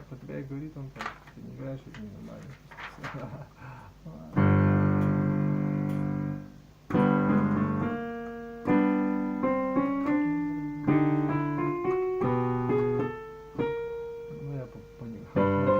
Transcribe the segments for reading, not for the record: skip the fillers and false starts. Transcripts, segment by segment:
про тебя и говорит он так, ты не играешь, это ненормально. Ну, я понял.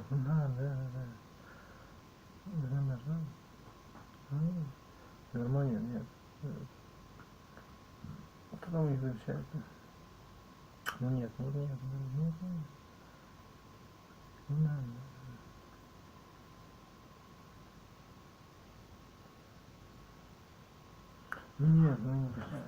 Да. Нормально, нет. Вот потом их замечательно. Ну нет. Не надо. Нет, ну не пиши.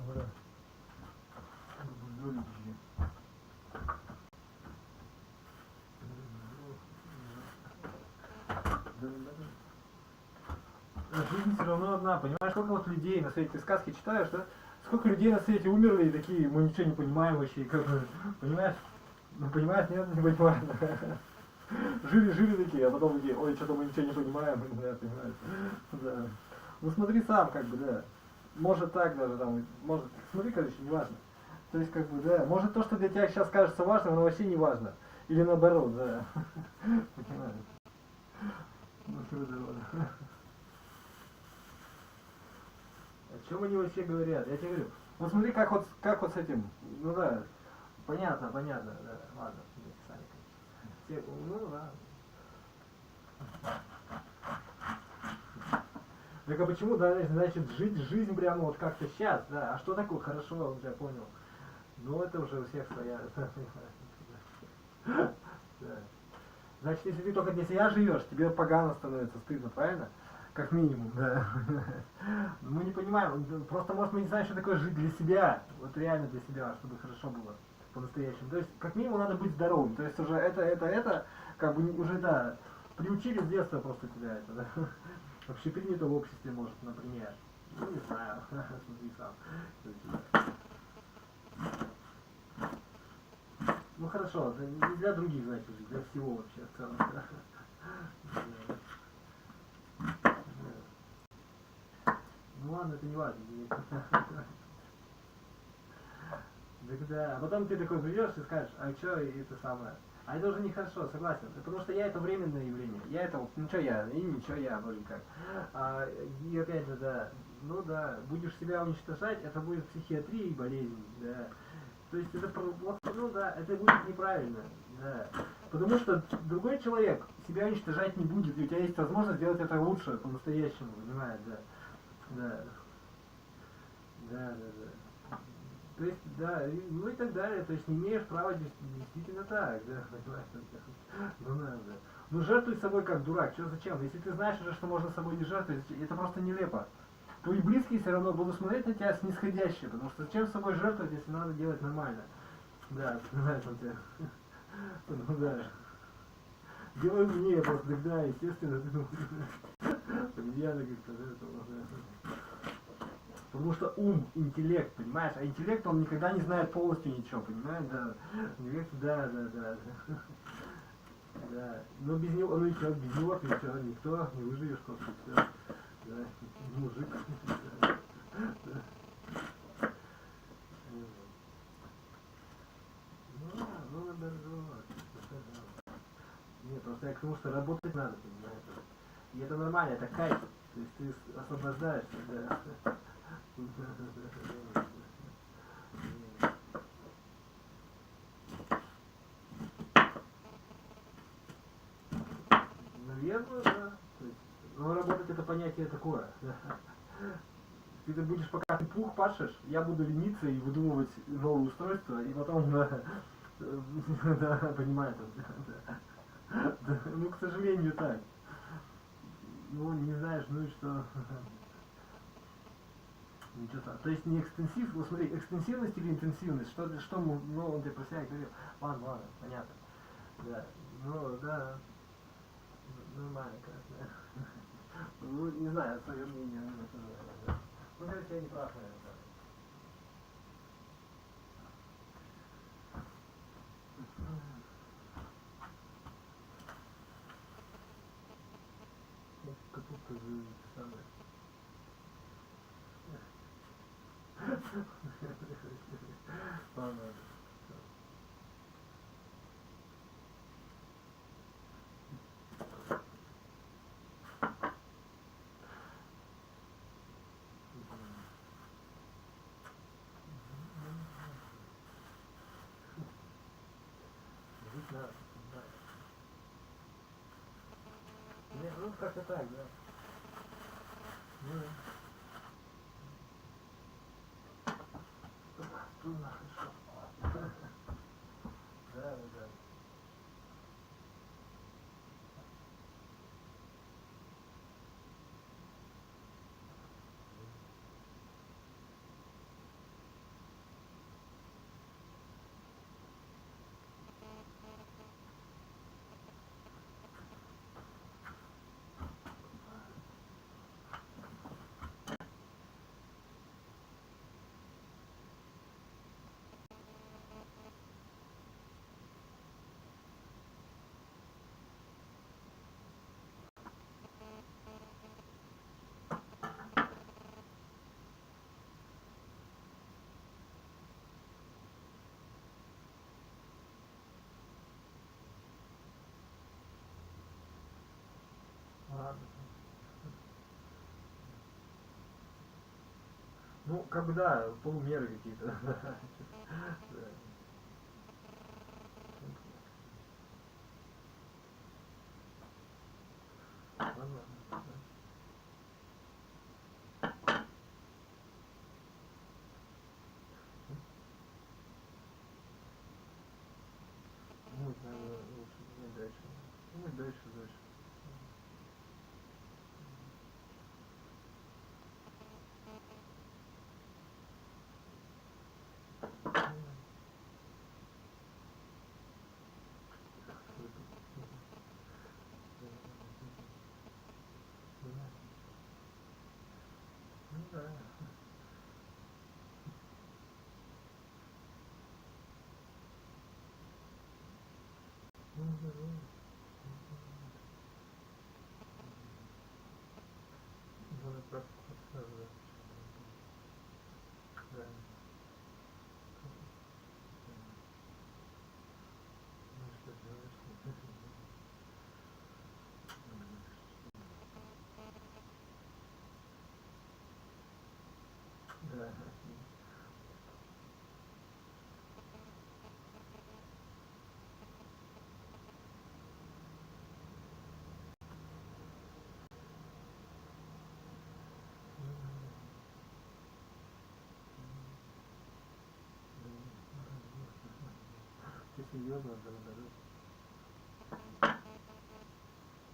Бля. Жизнь все равно одна, понимаешь, сколько вот людей на свете, ты сказки читаешь, да? Сколько людей на свете умерли и такие, мы ничего не понимаем вообще, как бы, понимаешь? Ну понимаешь, нет, не понимаешь. Жили такие, а потом такие, ой, что-то мы ничего не понимаем, да, понимаешь? Да. Ну смотри сам, как бы, да. Может так даже там, может, смотри, короче, не важно. То есть, как бы, да, может то, что для тебя сейчас кажется важным, оно вообще не важно. Или наоборот, да. Понимаешь? Ну, да. О чем они вообще говорят? Я тебе говорю, вот смотри, как вот с этим, ну да, понятно, да, ладно, сами, конечно. Ну да. Так а почему, да, значит, жить жизнь прямо вот как-то сейчас, да, а что такое хорошо, я понял. Ну это уже у всех своя, да. Значит, если ты только для себя живешь, тебе погано становится, стыдно, правильно? Как минимум, да. Мы не понимаем, просто может мы не знаем, что такое жить для себя, вот реально для себя, чтобы хорошо было по-настоящему. То есть, как минимум, надо быть здоровым. То есть уже это, как бы уже, да, приучили с детства просто тебя это, да. Общепринято в обществе, может, например. Ну, не знаю, смотри сам. Ну хорошо, это не для других, значит, для всего вообще в целом. Ну ладно, это не важно. Да, а потом ты такой придешь и скажешь, а что это самое? А это уже нехорошо, согласен. Потому что я это временное явление. Я это, ну что я, и ничего я, вроде как. И опять же, да, ну да, будешь себя уничтожать, это будет психиатрия и болезнь, да. То есть это, вот, ну да, это будет неправильно, да. Потому что другой человек себя уничтожать не будет, и у тебя есть возможность сделать это лучше, по-настоящему, понимаешь, да. Да. То есть, да, ну и так далее, то есть не имеешь права действительно так, да, понимаешь, ну надо. Ну жертвуй собой как дурак, что зачем? Если ты знаешь уже, что можно собой не жертвовать, это просто нелепо. Твои близкие все равно будут смотреть на тебя снисходяще, потому что зачем собой жертвовать, если надо делать нормально? Да, знаешь, он тебя. Ну да. Делай умнее просто, тогда, естественно, ты победяна как-то, да, потому что ум, интеллект, понимаешь? А интеллект, он никогда не знает полностью ничего, понимаешь? Да. Интеллект, да. Да. Но без него, ну и что, без него ты что, никто не выживешь просто, все. Да. Мужик. Да. Ну, надо. Нет, просто я к тому, что работать надо, понимаешь? И это нормально, это кайф. То есть ты освобождаешься, да. Наверное, да. То есть, ну, работать это понятие такое. Да. Ты будешь, пока ты плуг пашешь, я буду лениться и выдумывать новое устройство, и потом, да, понимаете, да. Ну, к сожалению, так. Ну, не знаешь, ну и что. Ничего страшного. То есть не экстенсив, вот смотри, экстенсивность или интенсивность, что ну, он тебе про себя говорил. Ладно, понятно. Да, ну, да, нормально, конечно. Ну, не знаю, свое мнение. Ну, короче, я не прав, наверное. Как будто вы самое. Ладно. Жить надо, да. Ну, как-то так, да. Ну, трудно, хорошо. Да. Ладно. Ну, как бы да, полумеры какие-то. Да. Ладно. Ну, наверное, лучше не дальше. Ну, дальше. Ну, да. Надо просто сразу, да. Ну, что делаешь? Да. Ты серьезно, да?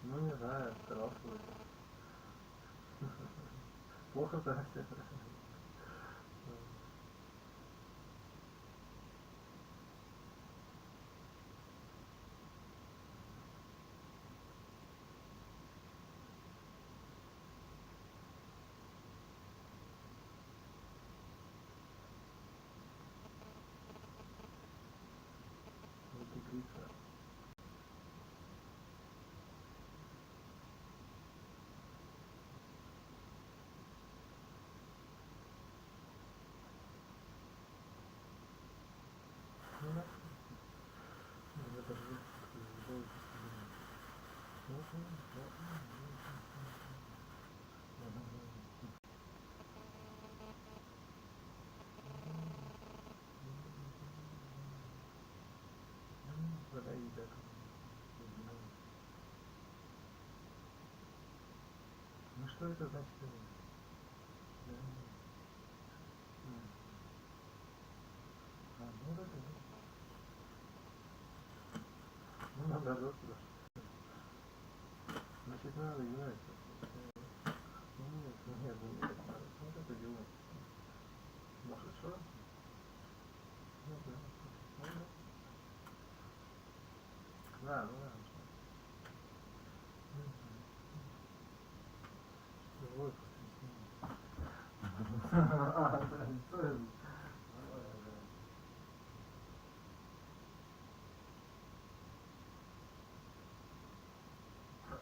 Ну, не знаю, старался бы. Плохо старался. Вот и крыса. Ну, да. Это же ну что это значит? Да. дорогу. Значит, надо играть. Нет, вот это делать. Может, что? Да, ну да. Вот.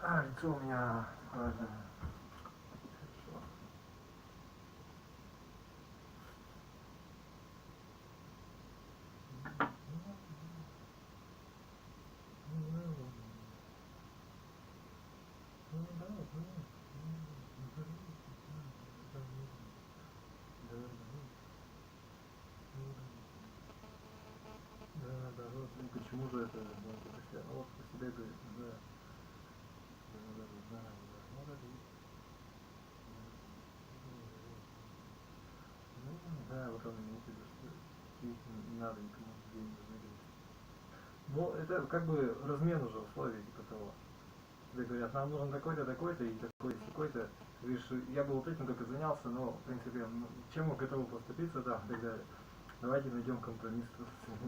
Лицо у меня важно. Хорошо. Да, вот, ну почему же это, вот по себе говорит, да. Да, вот он имеет в виду, что не надо никому деньги выиграть. Ну, это как бы размен уже условий, типа того. Тебе говорят, нам нужен такой-то, такой-то и такой-то. Ты говоришь, я бы вот этим только занялся, но, в принципе, чем мы готовы поступиться, да, и так далее. Давайте найдем компромисс,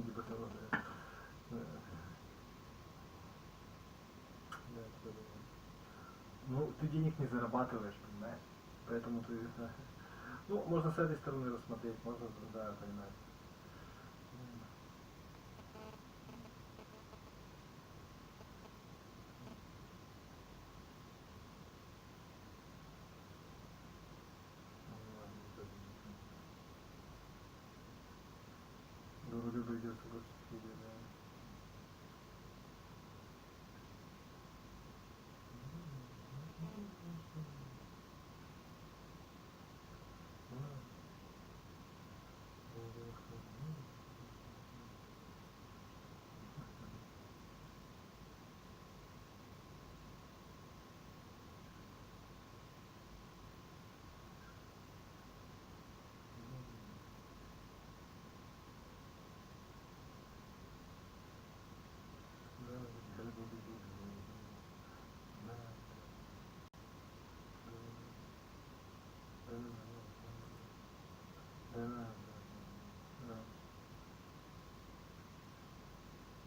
типа того, да. Ну, ты денег не зарабатываешь, понимаешь? Поэтому ты... Ну, можно с этой стороны рассмотреть, можно, да, понимать. Дорого придется платить, да.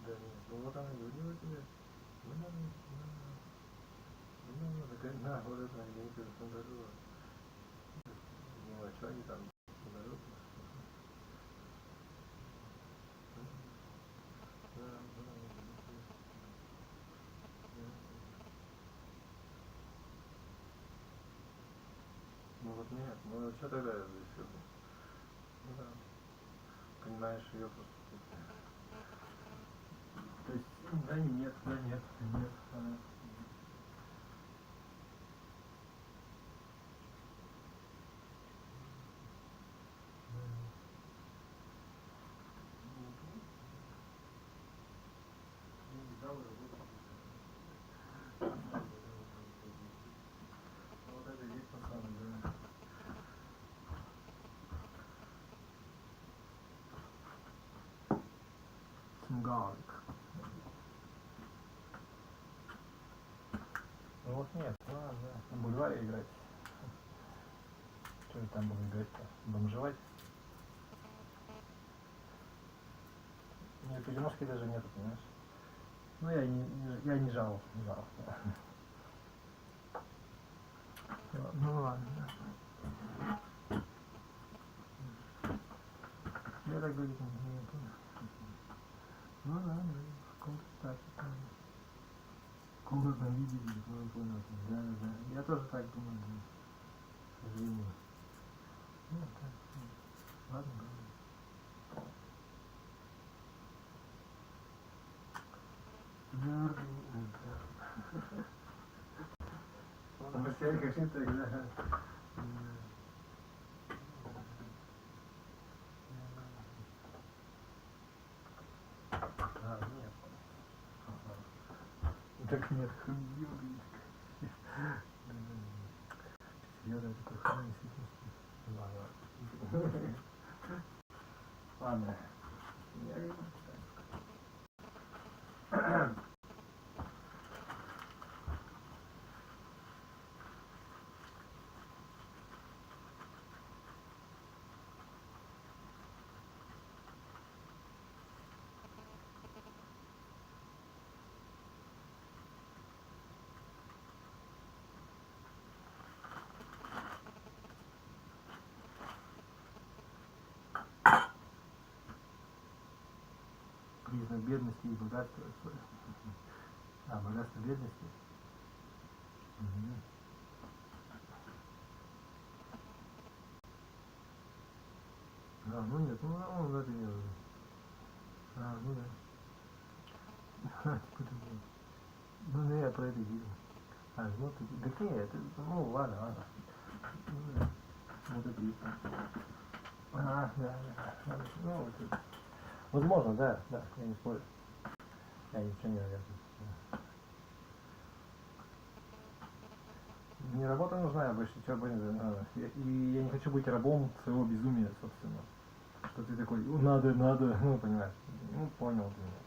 Да нет, ну вот она говорила тебе, да, вот это они говорят, что дарила. Ну, а что они там дарут? Ну вот нет, ну что тогда здесь? Ну да, понимаешь, ее просто... То есть, да нет, да нет, нет. Вот это и есть пацаны, да. Смгалик. Ну вот нет, ладно, да. На бульваре играть. Что я там буду играть-то? Бомжевать? Нет, переноски даже нету, понимаешь? Ну я не жал, не жал. Ну ладно, да. Я так говорю, не понял. Ну да, да, в каком-то статике. В комнатном виде, ну понял. Да, да. Я тоже так думаю, да. К сожалению. Ну так, ладно, говорю. Он все как тогда. А, нет. Так нет, хуй. Я даже такой ладно. Ладно. признак бедности и богатства. А, богатство бедности. Угу. А, ну нет, ну это не было. А, ну да. Типа такое. Ну я про это говорю. А, вот да нет, ну ладно. Вот это есть. Ага, да. Ну, вот. Возможно, да, я не спорю. Я ничего не навязываю. Мне работа нужна, я больше ничего не надо. И я не хочу быть рабом своего безумия, собственно. Что ты такой, надо, ну понимаешь. Ну, понял ты меня.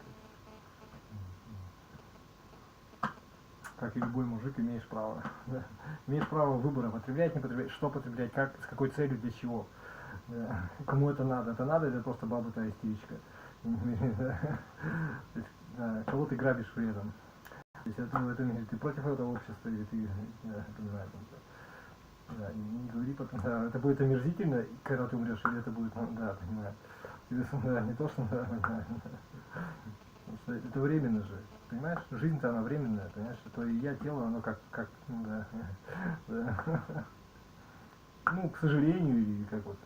Как и любой мужик, имеешь право. Да. Имеешь право выбора, потреблять, не потреблять, что потреблять, как, с какой целью, для чего. Да. Кому это надо, это просто баба-то истеричка. Да. Кого ты грабишь при этом? То есть это, в этом мире ты против этого общества или ты, понимаешь, да, не говори потом, да, это будет омерзительно, когда ты умрешь, или это будет, ну, да, понимаю. Тебе, да, не то, что, да, понимаю. Потому что это временно же, понимаешь? Жизнь-то она временная, понимаешь? Твое я, тело, оно как да, да. Ну, к сожалению, или как вот.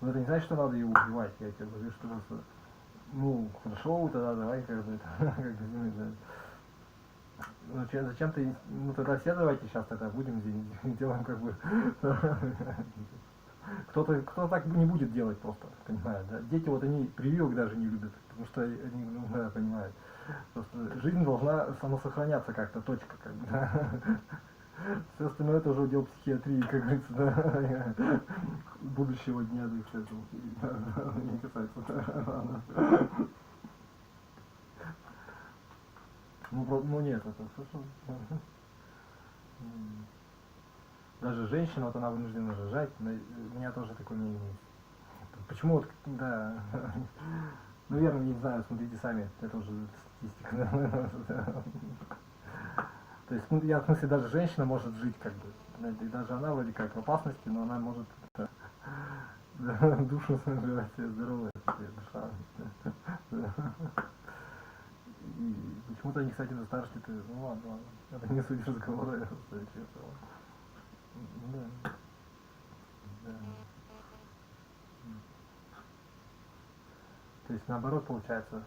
Но это не значит, что надо ее убивать, я тебе говорю, что просто, ну, хорошо, тогда давай, как бы, как бы, да. Ну, зачем ты, ну, тогда все давайте сейчас тогда будем делаем, как бы, кто так не будет делать просто, понимаешь, да? Дети вот они прививок даже не любят, потому что они, ну, да, понимают. Просто жизнь должна самосохраняться как-то, точка, как бы, да. Все остальное это уже удел психиатрии, как говорится, да, будущего дня, да, все это, да, не касается, да. Ну нет, это слышал. Даже женщина, вот она вынуждена рожать, у меня тоже такое мнение есть. Почему вот, да, ну верно, не знаю, смотрите сами, это уже статистика, да. То есть, ну, я в смысле, даже женщина может жить, как бы, знаете, и даже она вроде как в опасности, но она может душу сожрать себе здоровье, душа. И почему-то они, кстати, на старости-то, ну ладно, это не суть разговора, я просто честно. Да. Да. То есть наоборот получается.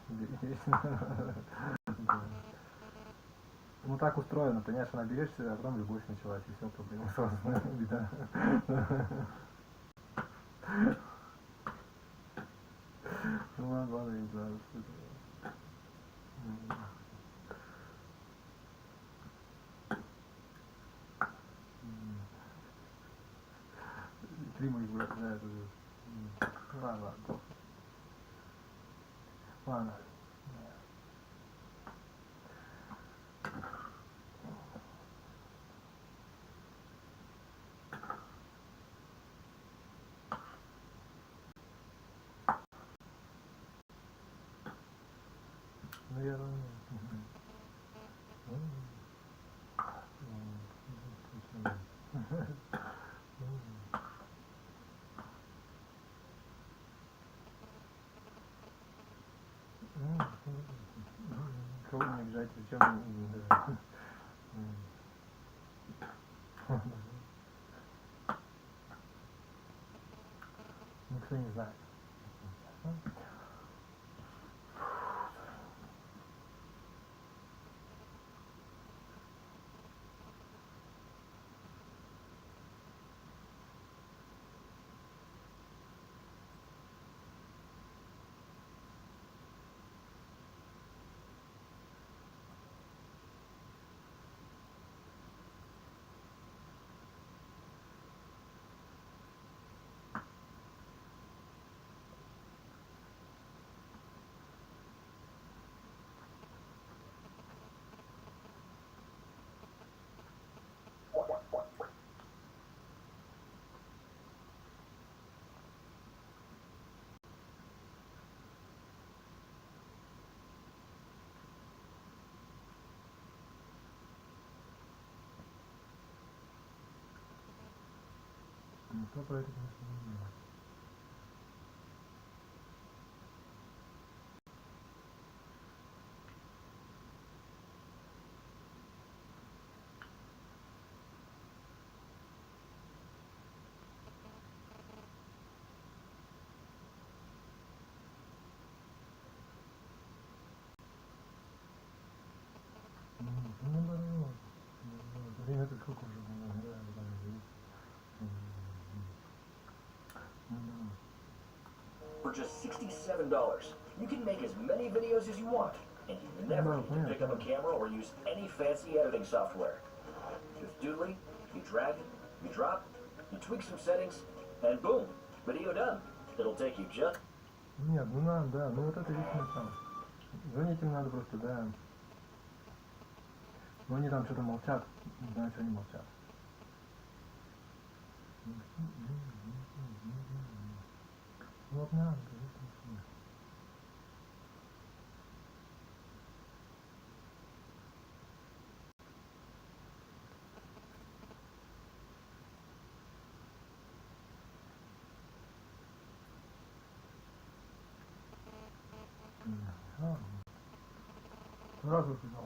Ну так устроено, понимаешь, она берешься, а потом любовь началась, и все, проблема сразу, беда. Ну ладно, я не знаю, что это. Три моих брата, да, это же. Ладно. Ладно. Наверное, кого не обижать, зачем? Никто не знает. Никто про это, конечно, не знает. это сколько уже было? For just $67, you can make as many videos as you want, and you never need to pick up a camera or use any fancy editing software. With Doodly, you drag, you drop, you tweak some settings, and boom, video done. It'll take you just... Нет, ну надо, да, ну вот это вечно там. Звонить им надо просто, да. Но они там что-то молчат, не знаю, что они молчат. Вот надо, сразу сказал.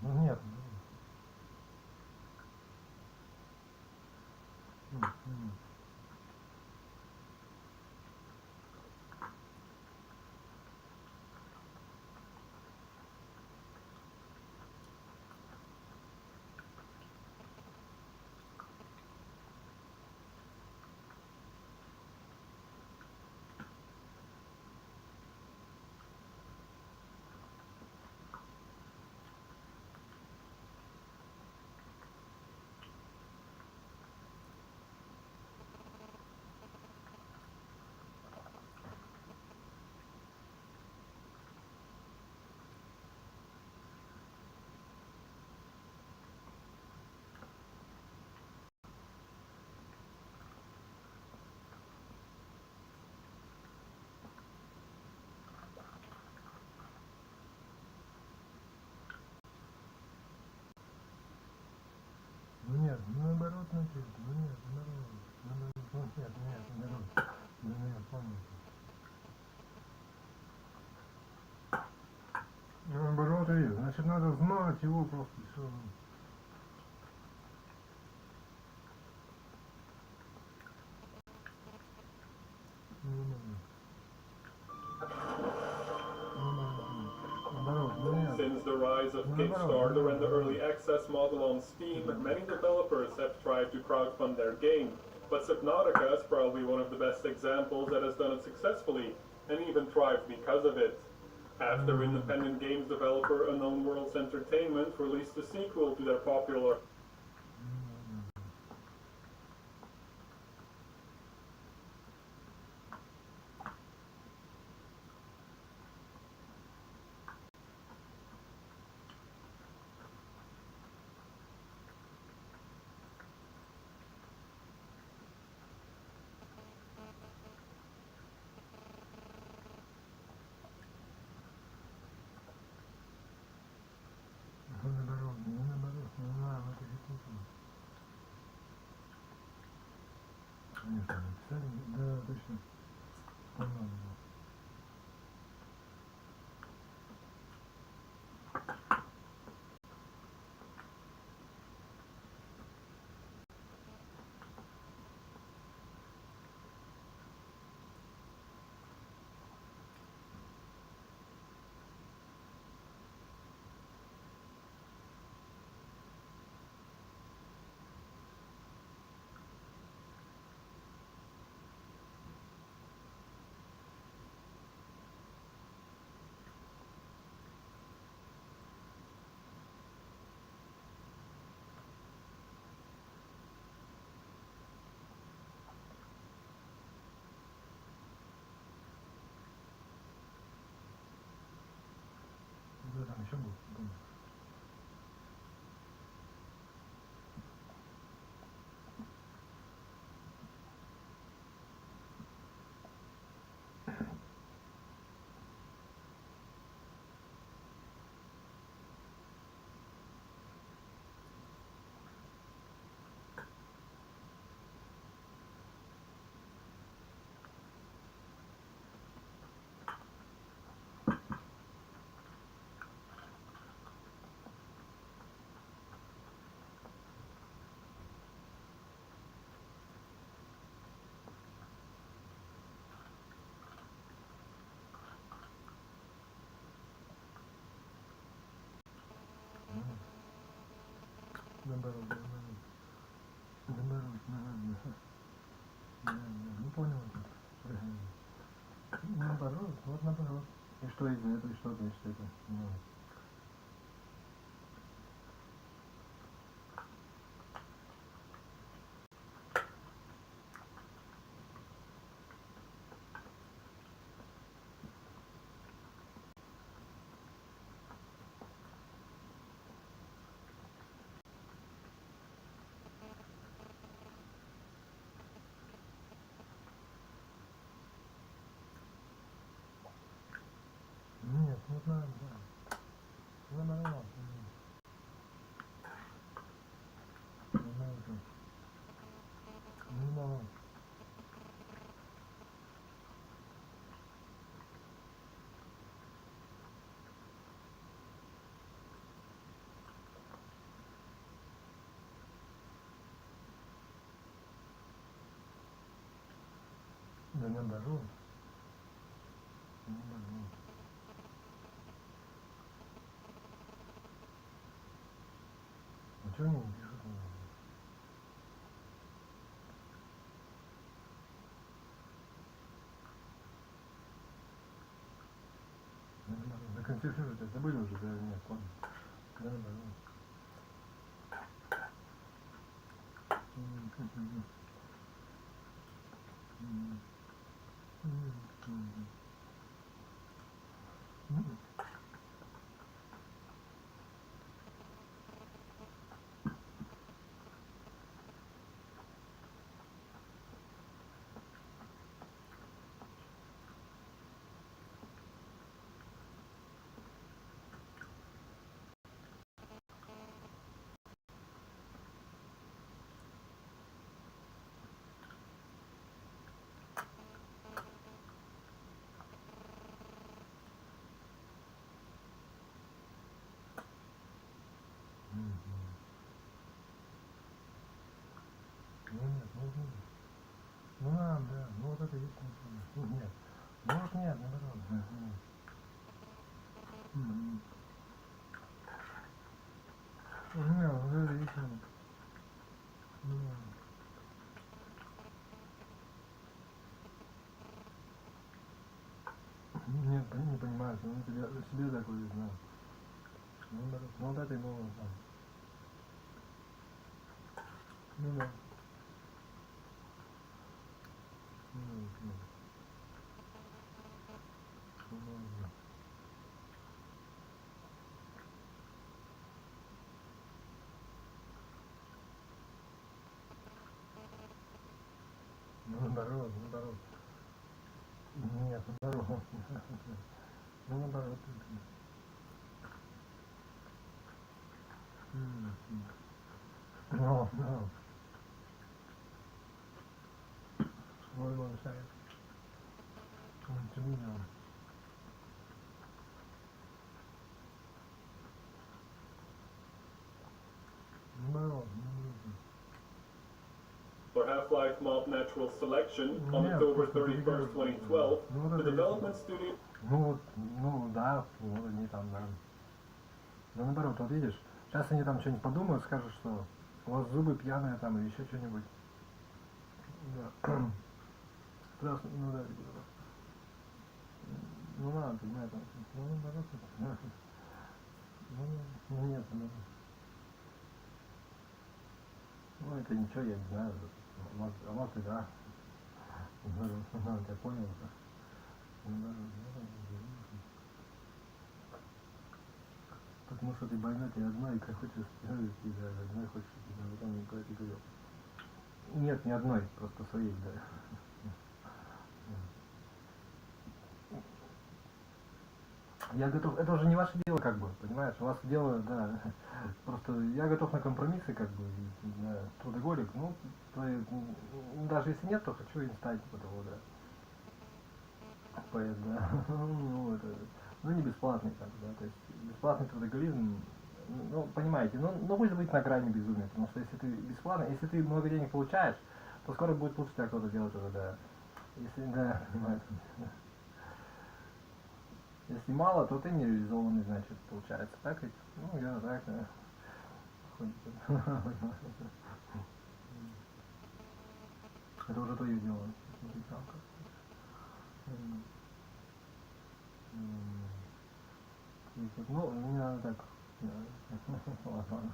Ну нет. Нет, наоборот, написано. Нет, наоборот. Нет, наоборот. Нет, помните. Наоборот, есть. Значит, надо знать его просто все. Since the rise of Kickstarter and the early access model on Steam, many developers have tried to crowdfund their game, but Subnautica is probably one of the best examples that has done it successfully, and even thrived because of it. After independent games developer Unknown Worlds Entertainment released a sequel to their popular Конечно, написали, да, точно. Понятно. Да, там еще был. Наоборот, не понял. Наоборот, вот наоборот. И что из этого, и что это, и что это. не знаю, да. Наоборот. Не могу. Да наоборот. Наоборот. А чего они не пишут? Законцертировать, забыли уже, да, нет, ладно. Да, наоборот. Ну нет, ну надо, да, ну вот это есть смысл. Ну нет, ну вот нет, наоборот. Нет, вот это есть смысл. Нет, не понимаю, он себе такой знал. Ну наоборот, ну вот это и было там. Ну да. Ну наоборот, наоборот. Нет, наоборот. Ну наоборот. Ну, ну. Ой, ой, шарик. Ничего не делал. Наоборот, For Half-Life Mod Natural Selection on Yeah, October просто 31st, перебор. 2012, Ну, вот the это development studio... ну да, вот они там, да. Да наоборот, вот видишь, сейчас они там что-нибудь подумают, скажут, что у вас зубы пьяные там или еще что-нибудь. Да. Здравствуйте, ну да, ребята. Ну ладно, понимаешь, ну наоборот, ну нет, ну. Ну это ничего, я не знаю, а может и да. Ну, я понял уже. Потому что ты больной, ты одной, как хочешь, и да, одной хочешь, и да, потом никуда не говорил. Нет, ни одной, просто своей, да. Я готов, это уже не ваше дело, как бы, понимаешь, у вас дело, да, просто я готов на компромиссы, как бы, да, трудоголик, ну, даже если нет, то хочу им стать, потому, да. Поэт, да. Ну, это, ну, не бесплатный, как бы, да, то есть бесплатный трудоголизм, ну, понимаете, ну, будет быть на грани безумия, потому что если ты бесплатно, если ты много денег получаешь, то скоро будет лучше тебя кто-то делать уже, да. Если, да, понимаете. Если мало, то ты не реализованный, значит, получается, так ведь? Ну, я так, да. Это уже твое дело. Смотри, сам как. Ну, не надо так. Ладно, ладно.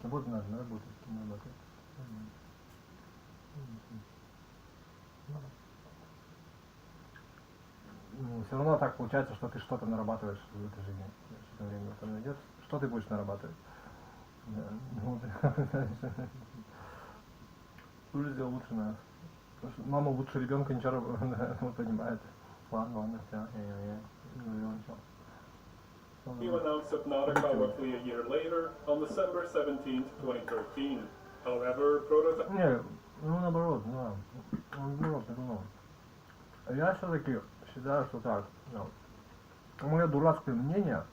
Работать надо, на работу. Ну, все равно так получается, что ты что-то нарабатываешь в этой жизни. Что-то время это найдет. Что ты будешь нарабатывать? Да, ну, Слушай, сделал лучше нас. Потому что мама лучше ребенка ничего он понимает. Ладно, все, я говорил ничего. You announced Subnautica roughly a year later, on December 17th, 2013. However, prototype... Не, ну наоборот, да. Наоборот, я думал. Я все-таки считаю, что так. Ну, мое дурацкое мнение,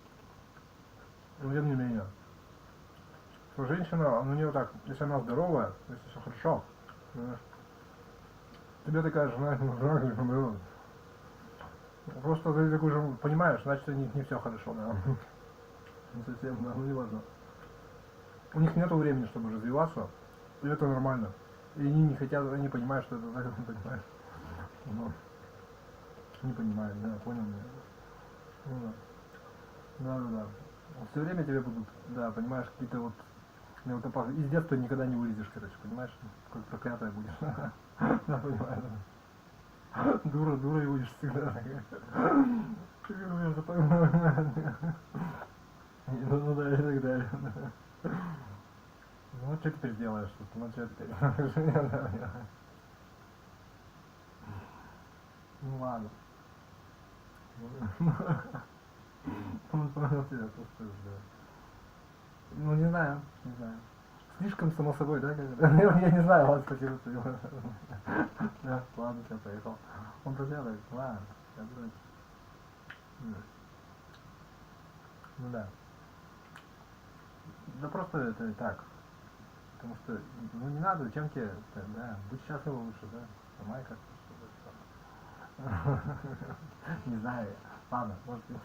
но тем не менее, что женщина, у нее так, если она здоровая, если все хорошо, понимаешь, тебе такая жена не нужна, как бы, просто ты такой же понимаешь, значит, не все хорошо, да. Не совсем, да, ну не важно. У них нет времени, чтобы развиваться, и это нормально. И они не хотят, они понимают, что это значит, не понимаешь. Но не понимают, да, понял меня. Ну да. Да. Все время тебе будут, да, понимаешь, какие-то вот мелкопасы. Из детства никогда не вылезешь, короче, понимаешь? Как проклятая будешь. Да, понимаю. Дура и будешь всегда. Ну да, и так далее. Ну что теперь делаешь тут? Ну что теперь? Ну ладно. Он понял тебя просто, да. Ну не знаю. Слишком само собой, да? Я не знаю, ладно, спасибо, что да, ладно, все, поехал. Он поделает, ладно, я буду. Ну да. Да просто это и так. Потому что, ну не надо, зачем тебе, да, будь счастлива лучше, да, сама и как-то, чтобы, не знаю, ладно, может быть,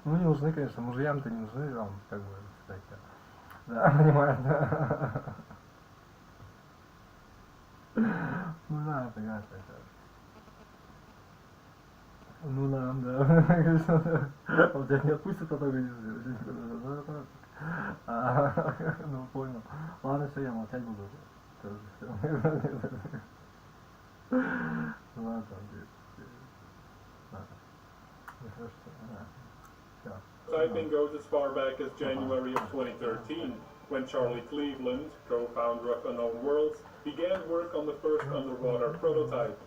ну не нужны, конечно, мужьям-то не нужны, вам, как бы, кстати, да, понимаю, да, ну да, понятно, это. Ну да, он тебя не отпустит, а только ну понял. Ладно, все, я молчать буду. Тоже все. Ладно, Typing goes as far back as January of 2013, when Charlie Cleveland, co-founder of Unknown Worlds, began work on the first underwater prototype.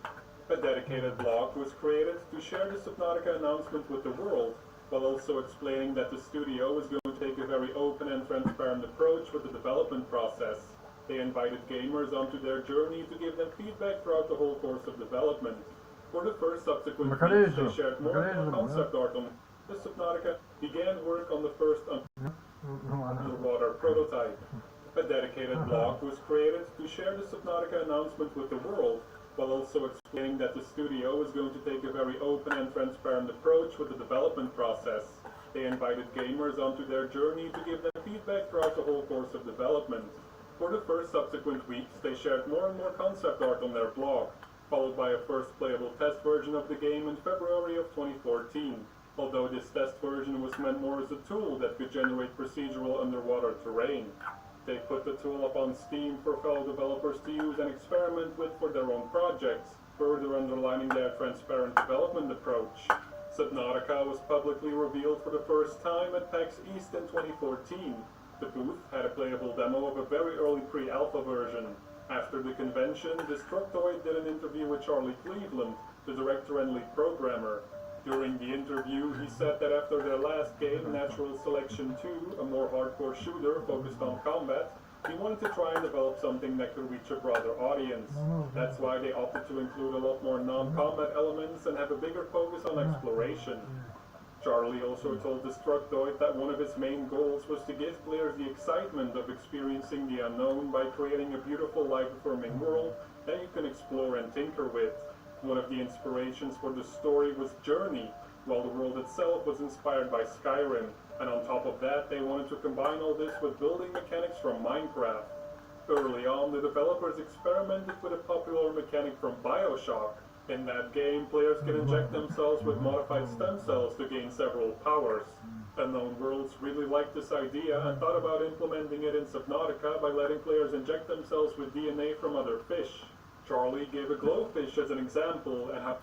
A dedicated blog was created to share the Subnautica announcement with the world, while also explaining that the studio was going to take a very open and transparent approach with the development process. They invited gamers onto their journey to give them feedback throughout the whole course of development. For the first subsequent weeks, they shared more concept art on the Subnautica, began work on the first underwater prototype. A dedicated blog was created to share the Subnautica announcement with the world, while also explaining that the studio was going to take a very open and transparent approach with the development process. They invited gamers onto their journey to give them feedback throughout the whole course of development. For the first subsequent weeks, they shared more and more concept art on their blog, followed by a first playable test version of the game in February of 2014. Although this test version was meant more as a tool that could generate procedural underwater terrain. They put the tool up on Steam for fellow developers to use and experiment with for their own projects, further underlining their transparent development approach. Subnautica was publicly revealed for the first time at PAX East in 2014. The booth had a playable demo of a very early pre-alpha version. After the convention, Destructoid did an interview with Charlie Cleveland, the director and lead programmer. During the interview, he said that after their last game, Natural Selection 2, a more hardcore shooter focused on combat, he wanted to try and develop something that could reach a broader audience. That's why they opted to include a lot more non-combat elements and have a bigger focus on exploration. Charlie also told Destructoid that one of his main goals was to give players the excitement of experiencing the unknown by creating a beautiful life-affirming world that you can explore and tinker with. One of the inspirations for the story was Journey, while the world itself was inspired by Skyrim, and on top of that they wanted to combine all this with building mechanics from Minecraft. Early on, the developers experimented with a popular mechanic from BioShock. In that game, players can inject themselves with modified stem cells to gain several powers. Unknown Worlds really liked this idea and thought about implementing it in Subnautica by letting players inject themselves with DNA from other fish. Charlie gave a glowfish as an example and how...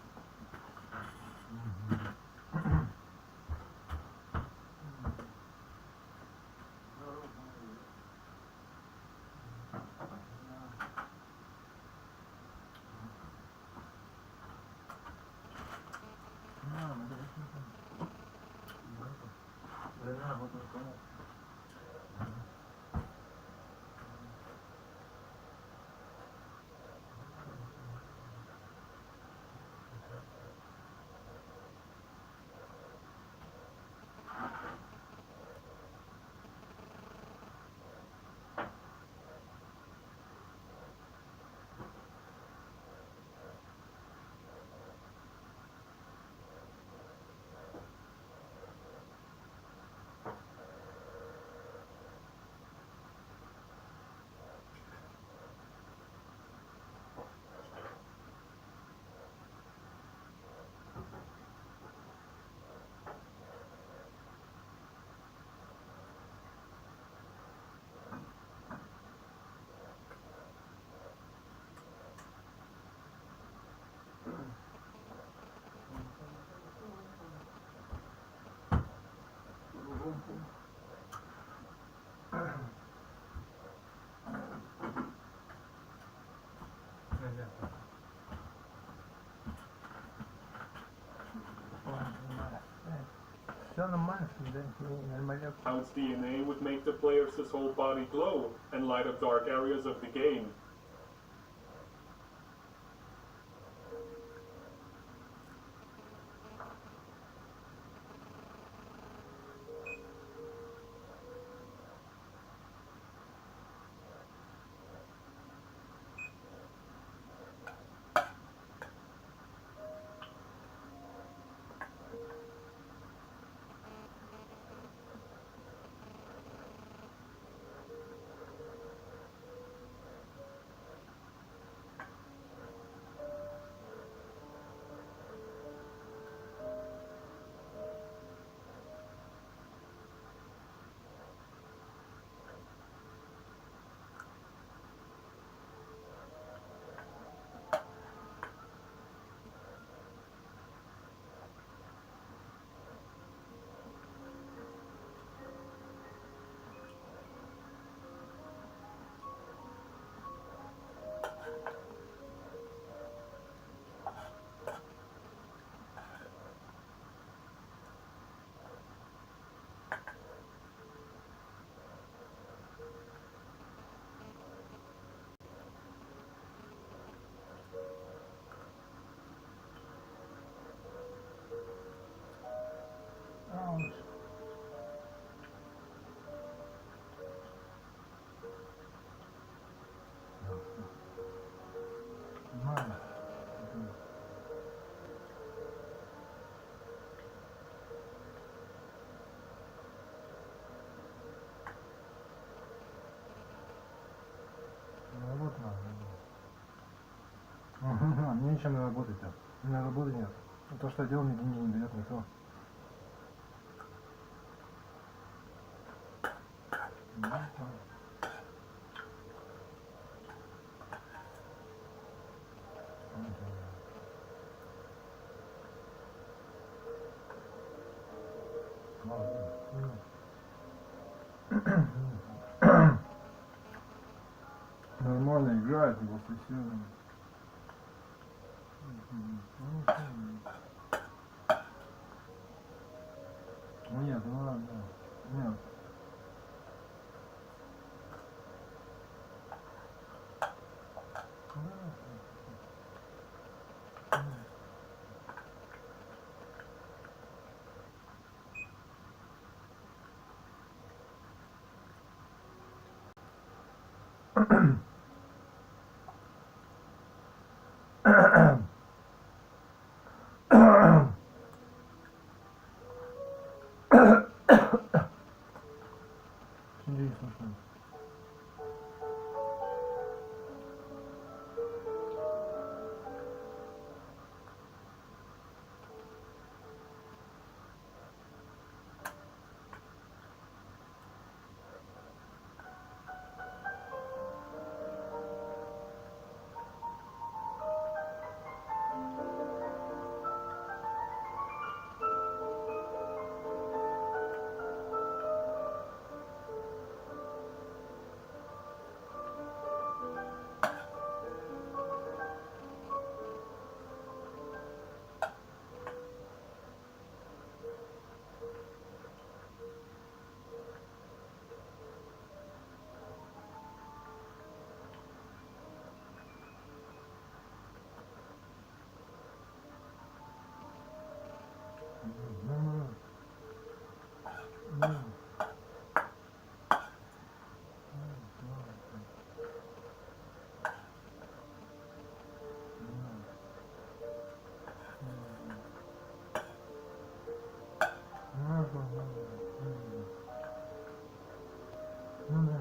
Все нормально, да, нормально. Bounce DNA would make the player's whole body glow and light up dark areas of the game. Мне ничем не работать. У меня работы нет. То, что я делал, мне деньги не дает никто. Нормально играет, просто все. Нет, ну ладно. Нет. Ну да.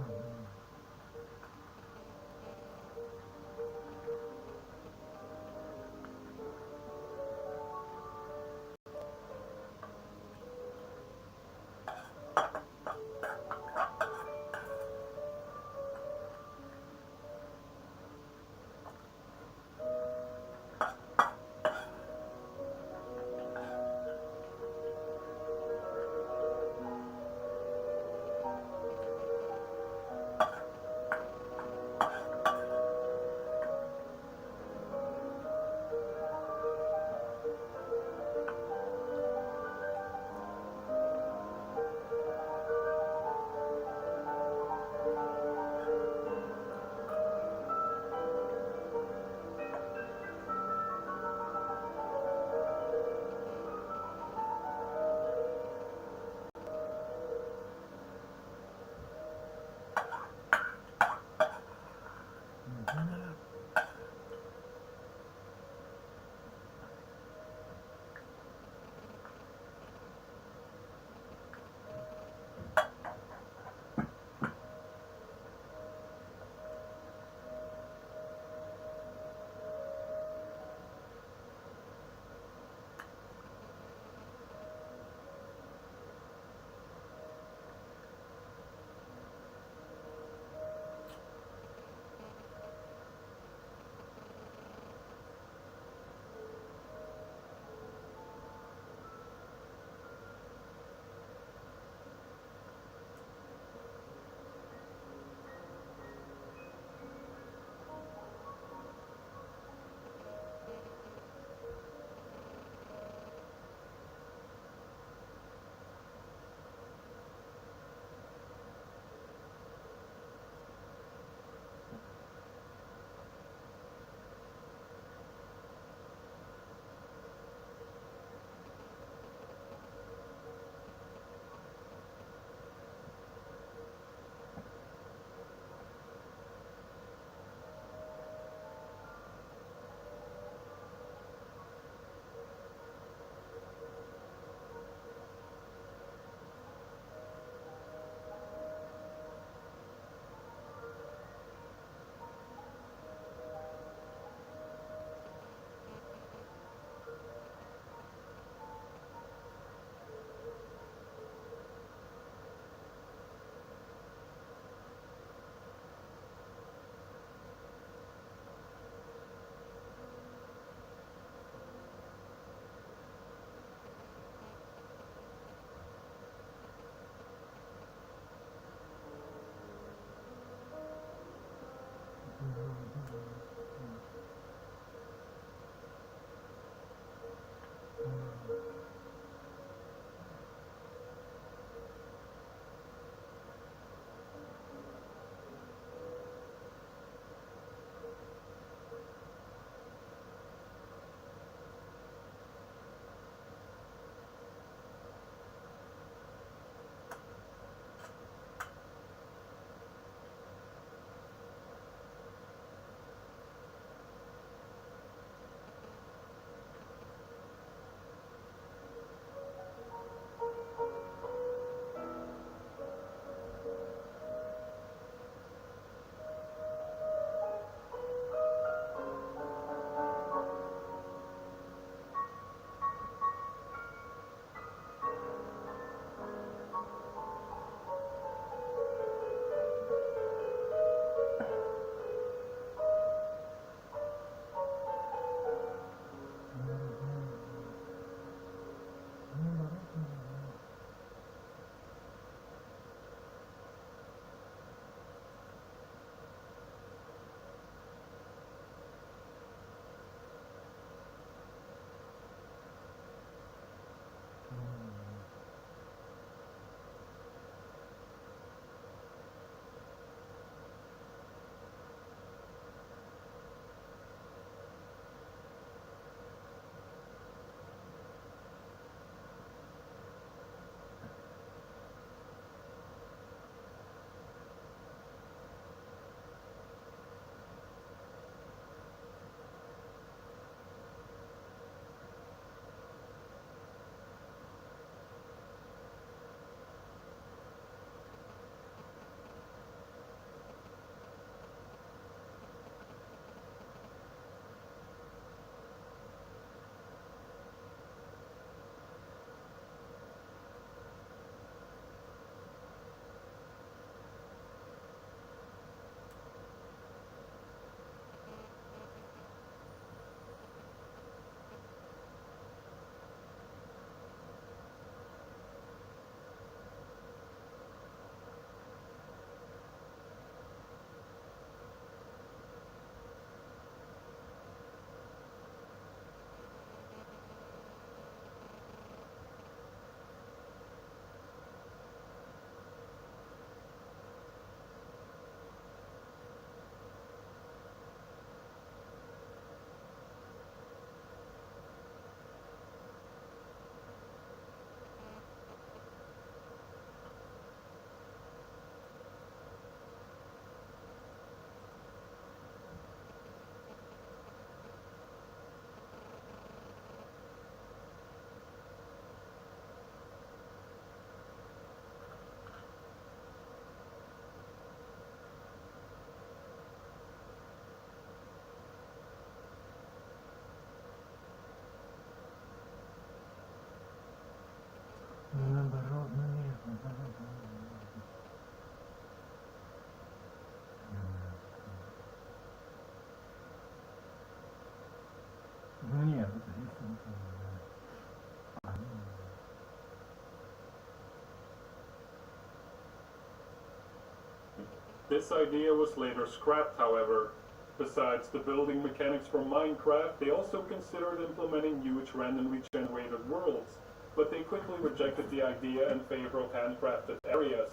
This idea was later scrapped, however. Besides the building mechanics from Minecraft, they also considered implementing huge randomly generated worlds, but they quickly rejected the idea in favor of handcrafted areas.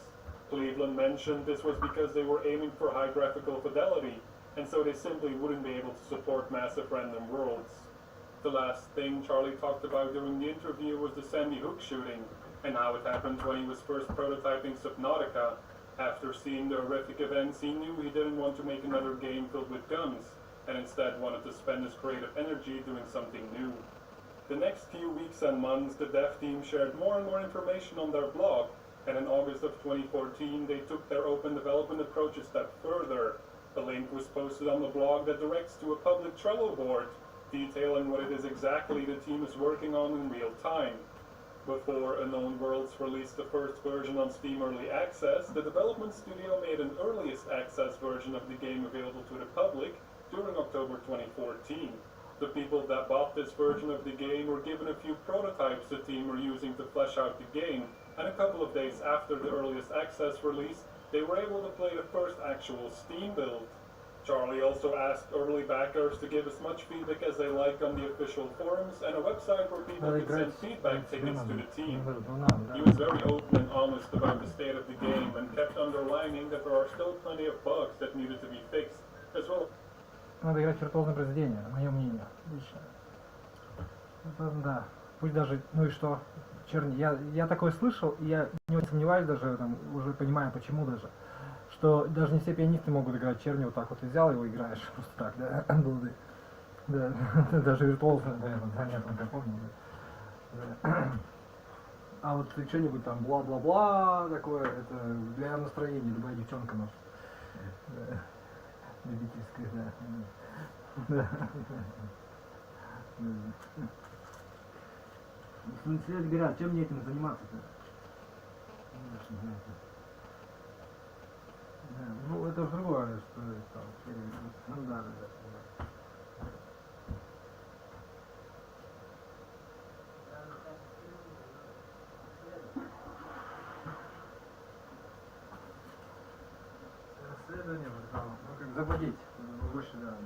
Cleveland mentioned this was because they were aiming for high graphical fidelity, and so they simply wouldn't be able to support massive random worlds. The last thing Charlie talked about during the interview was the Sandy Hook shooting, and how it happened when he was first prototyping Subnautica. After seeing the horrific events, he knew he didn't want to make another game filled with guns, and instead wanted to spend his creative energy doing something new. The next few weeks and months, the dev team shared more and more information on their blog, and in August of 2014, they took their open development approach a step further. A link was posted on the blog that directs to a public Trello board, detailing what it is exactly the team is working on in real time. Before Unknown Worlds released the first version on Steam Early Access, the development studio made an earliest access version of the game available to the public during October 2014. The people that bought this version of the game were given a few prototypes the team were using to flesh out the game, and a couple of days after the earliest access release, they were able to play the first actual Steam build. Charlie also asked early backers to give as much feedback as they like on the official forums and a website where people could send feedback tickets to the team. He was very open and honest about the state of the game and kept underlining that there are still plenty of bugs that needed to be fixed, as well. Надо играть виртуозное произведение, мое мнение. Лично. Это, да. Пусть даже, ну и что, черни. Я такое слышал, и я не сомневаюсь даже, там, уже понимаю почему даже, что даже не все пианисты могут играть черни, вот так вот и взял его играешь, просто так, да, билды. Да, даже виртуозно, да, нет, я помню, да. А вот что-нибудь там бла-бла-бла такое, это для настроения, любая девчонка может. Да. Любительская, да. Да. Свет говорят, чем мне этим заниматься-то? Да, ну это другое, что там. Ну да, да. Расследование, ну как заводить, больше, да, да.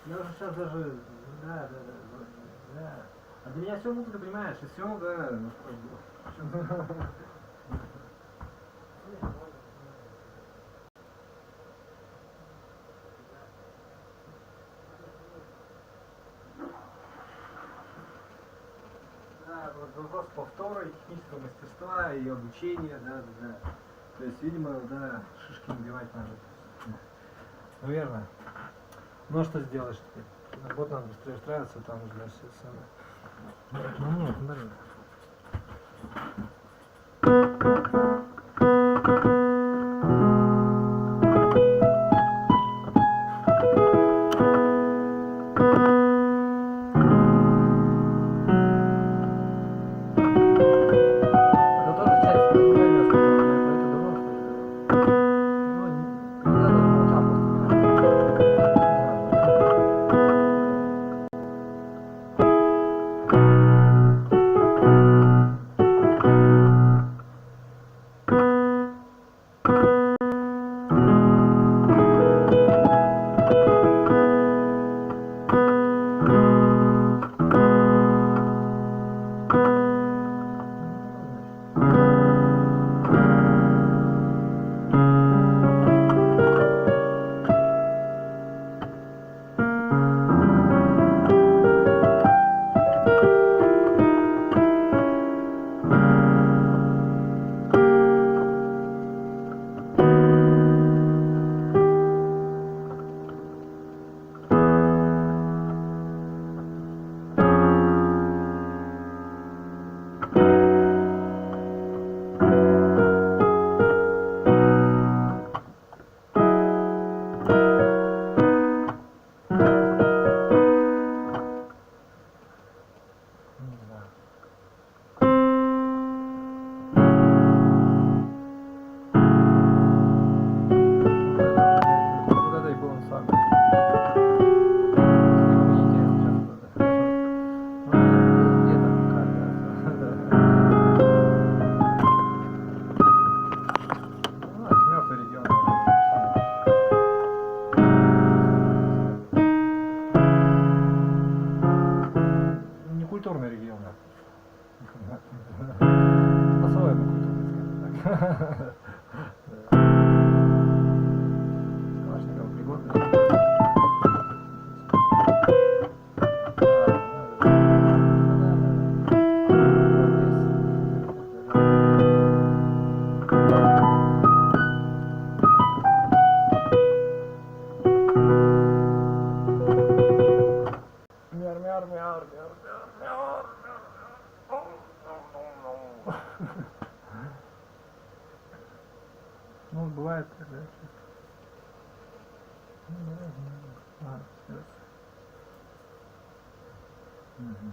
Я уже сейчас даже, да. А для меня все музыка, понимаешь, и все, да. Да, вот вопрос повтора, технического мастерства и обучения, да. То есть, видимо, да, шишки набивать надо. Ну верно. Ну а что сделаешь теперь? Работа надо быстрее устраиваться, там уже да, все самое. Ну нет, да. Ну, бывает тогда. Сейчас. Угу.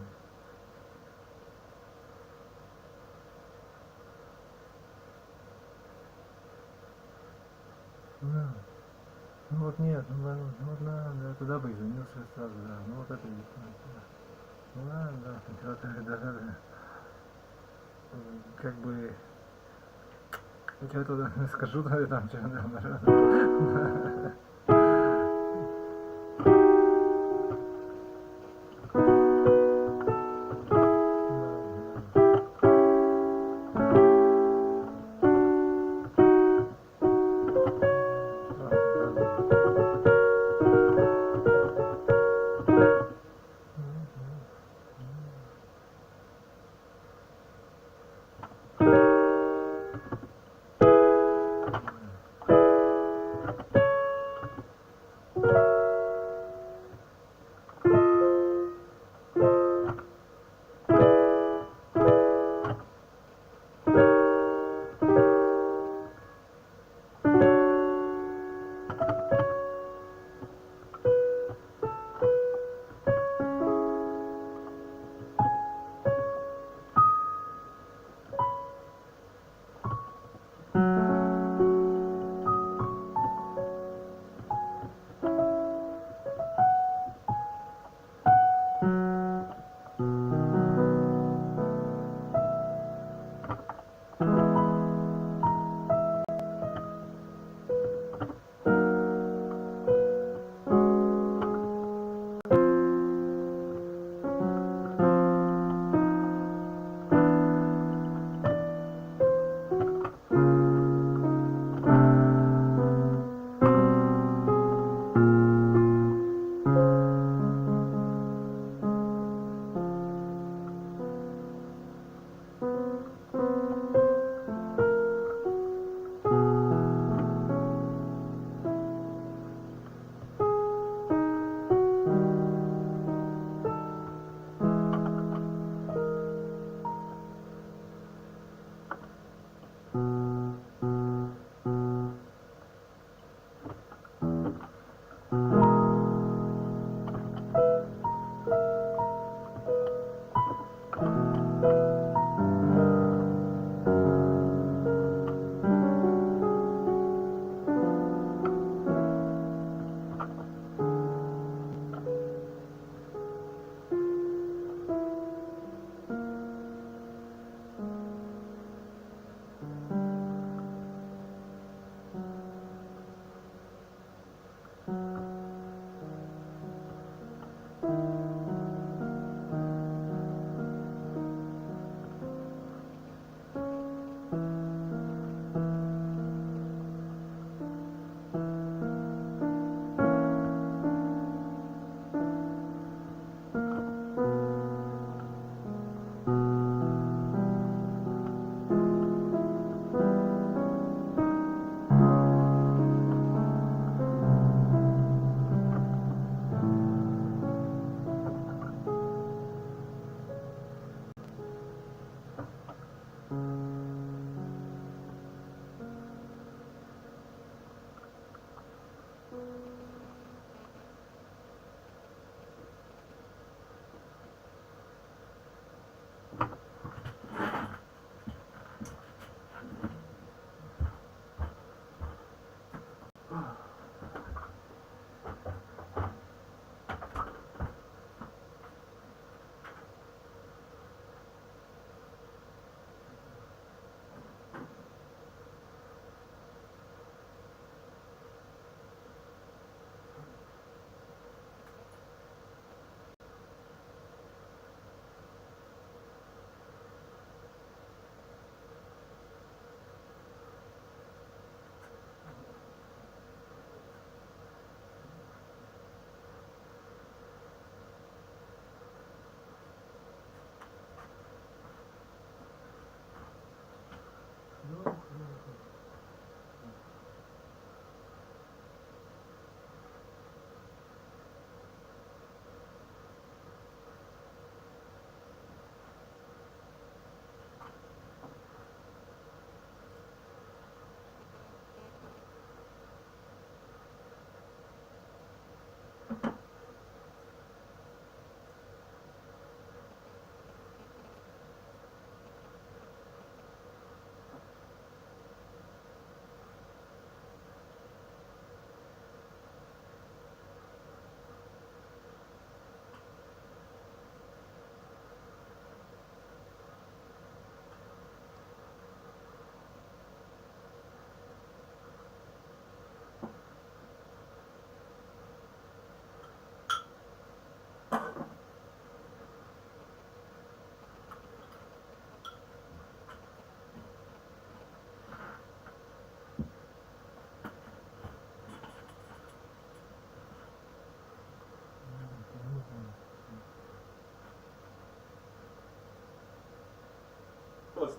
Да. Ну вот нет, ну ладно, ну вот да, туда бы извинился сразу, да, ну вот это не да. Ну ладно, да, консерватория, да. Как бы, ну что-то скажу, да, там что-то,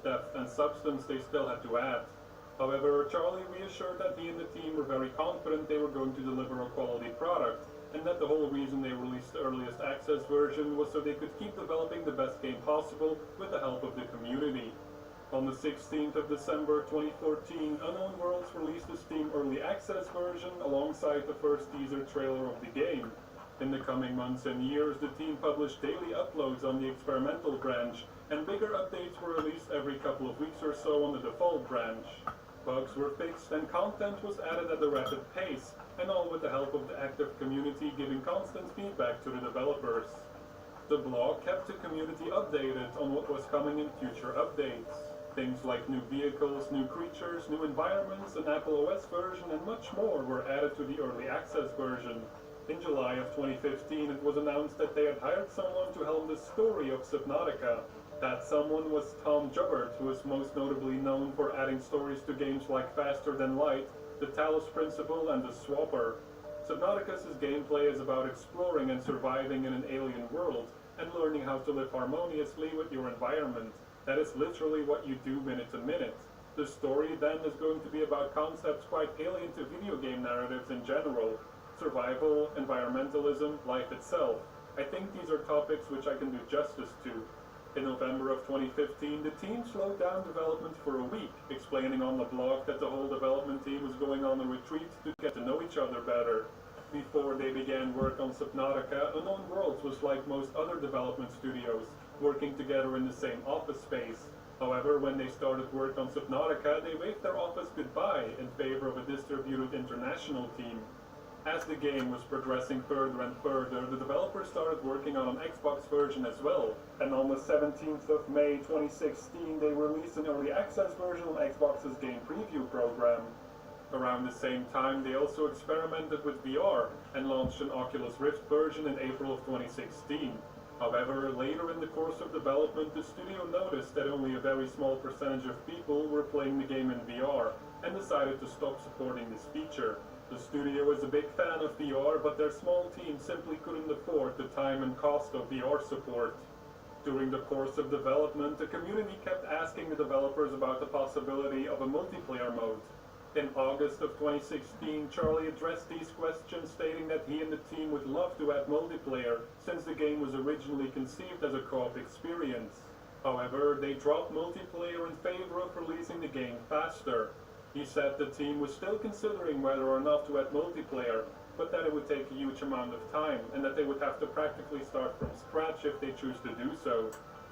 depth and substance they still had to add. However, Charlie reassured that he and the team were very confident they were going to deliver a quality product, and that the whole reason they released the earliest access version was so they could keep developing the best game possible with the help of the community. On the 16th of December 2014, Unknown Worlds released the Steam Early Access version alongside the first teaser trailer of the game. In the coming months and years, the team published daily uploads on the experimental branch, and bigger updates were released every couple of weeks or so on the default branch. Bugs were fixed and content was added at a rapid pace, and all with the help of the active community giving constant feedback to the developers. The blog kept the community updated on what was coming in future updates. Things like new vehicles, new creatures, new environments, an Apple OS version, and much more were added to the early access version. In July of 2015, it was announced that they had hired someone to helm the story of Subnautica. That someone was Tom Jubbert, who is most notably known for adding stories to games like Faster Than Light, The Talos Principle, and The Swapper. Subnautica's gameplay is about exploring and surviving in an alien world, and learning how to live harmoniously with your environment. That is literally what you do minute to minute. The story then is going to be about concepts quite alien to video game narratives in general. Survival, environmentalism, life itself. I think these are topics which I can do justice to. In November of 2015, the team slowed down development for a week, explaining on the blog that the whole development team was going on a retreat to get to know each other better. Before they began work on Subnautica, Unknown Worlds was like most other development studios, working together in the same office space. However, when they started work on Subnautica, they waved their office goodbye in favor of a distributed international team. As the game was progressing further and further, the developers started working on an Xbox version as well, and on the 17th of May 2016 they released an early access version on Xbox's game preview program. Around the same time they also experimented with VR and launched an Oculus Rift version in April of 2016. However, later in the course of development, the studio noticed that only a very small percentage of people were playing the game in VR, and decided to stop supporting this feature. The studio is a big fan of VR, but their small team simply couldn't afford the time and cost of VR support. During the course of development, the community kept asking the developers about the possibility of a multiplayer mode. In August of 2016, Charlie addressed these questions, stating that he and the team would love to add multiplayer, since the game was originally conceived as a co-op experience. However, they dropped multiplayer in favor of releasing the game faster. He said the team was still considering whether or not to add multiplayer, but that it would take a huge amount of time, and that they would have to practically start from scratch if they choose to do so.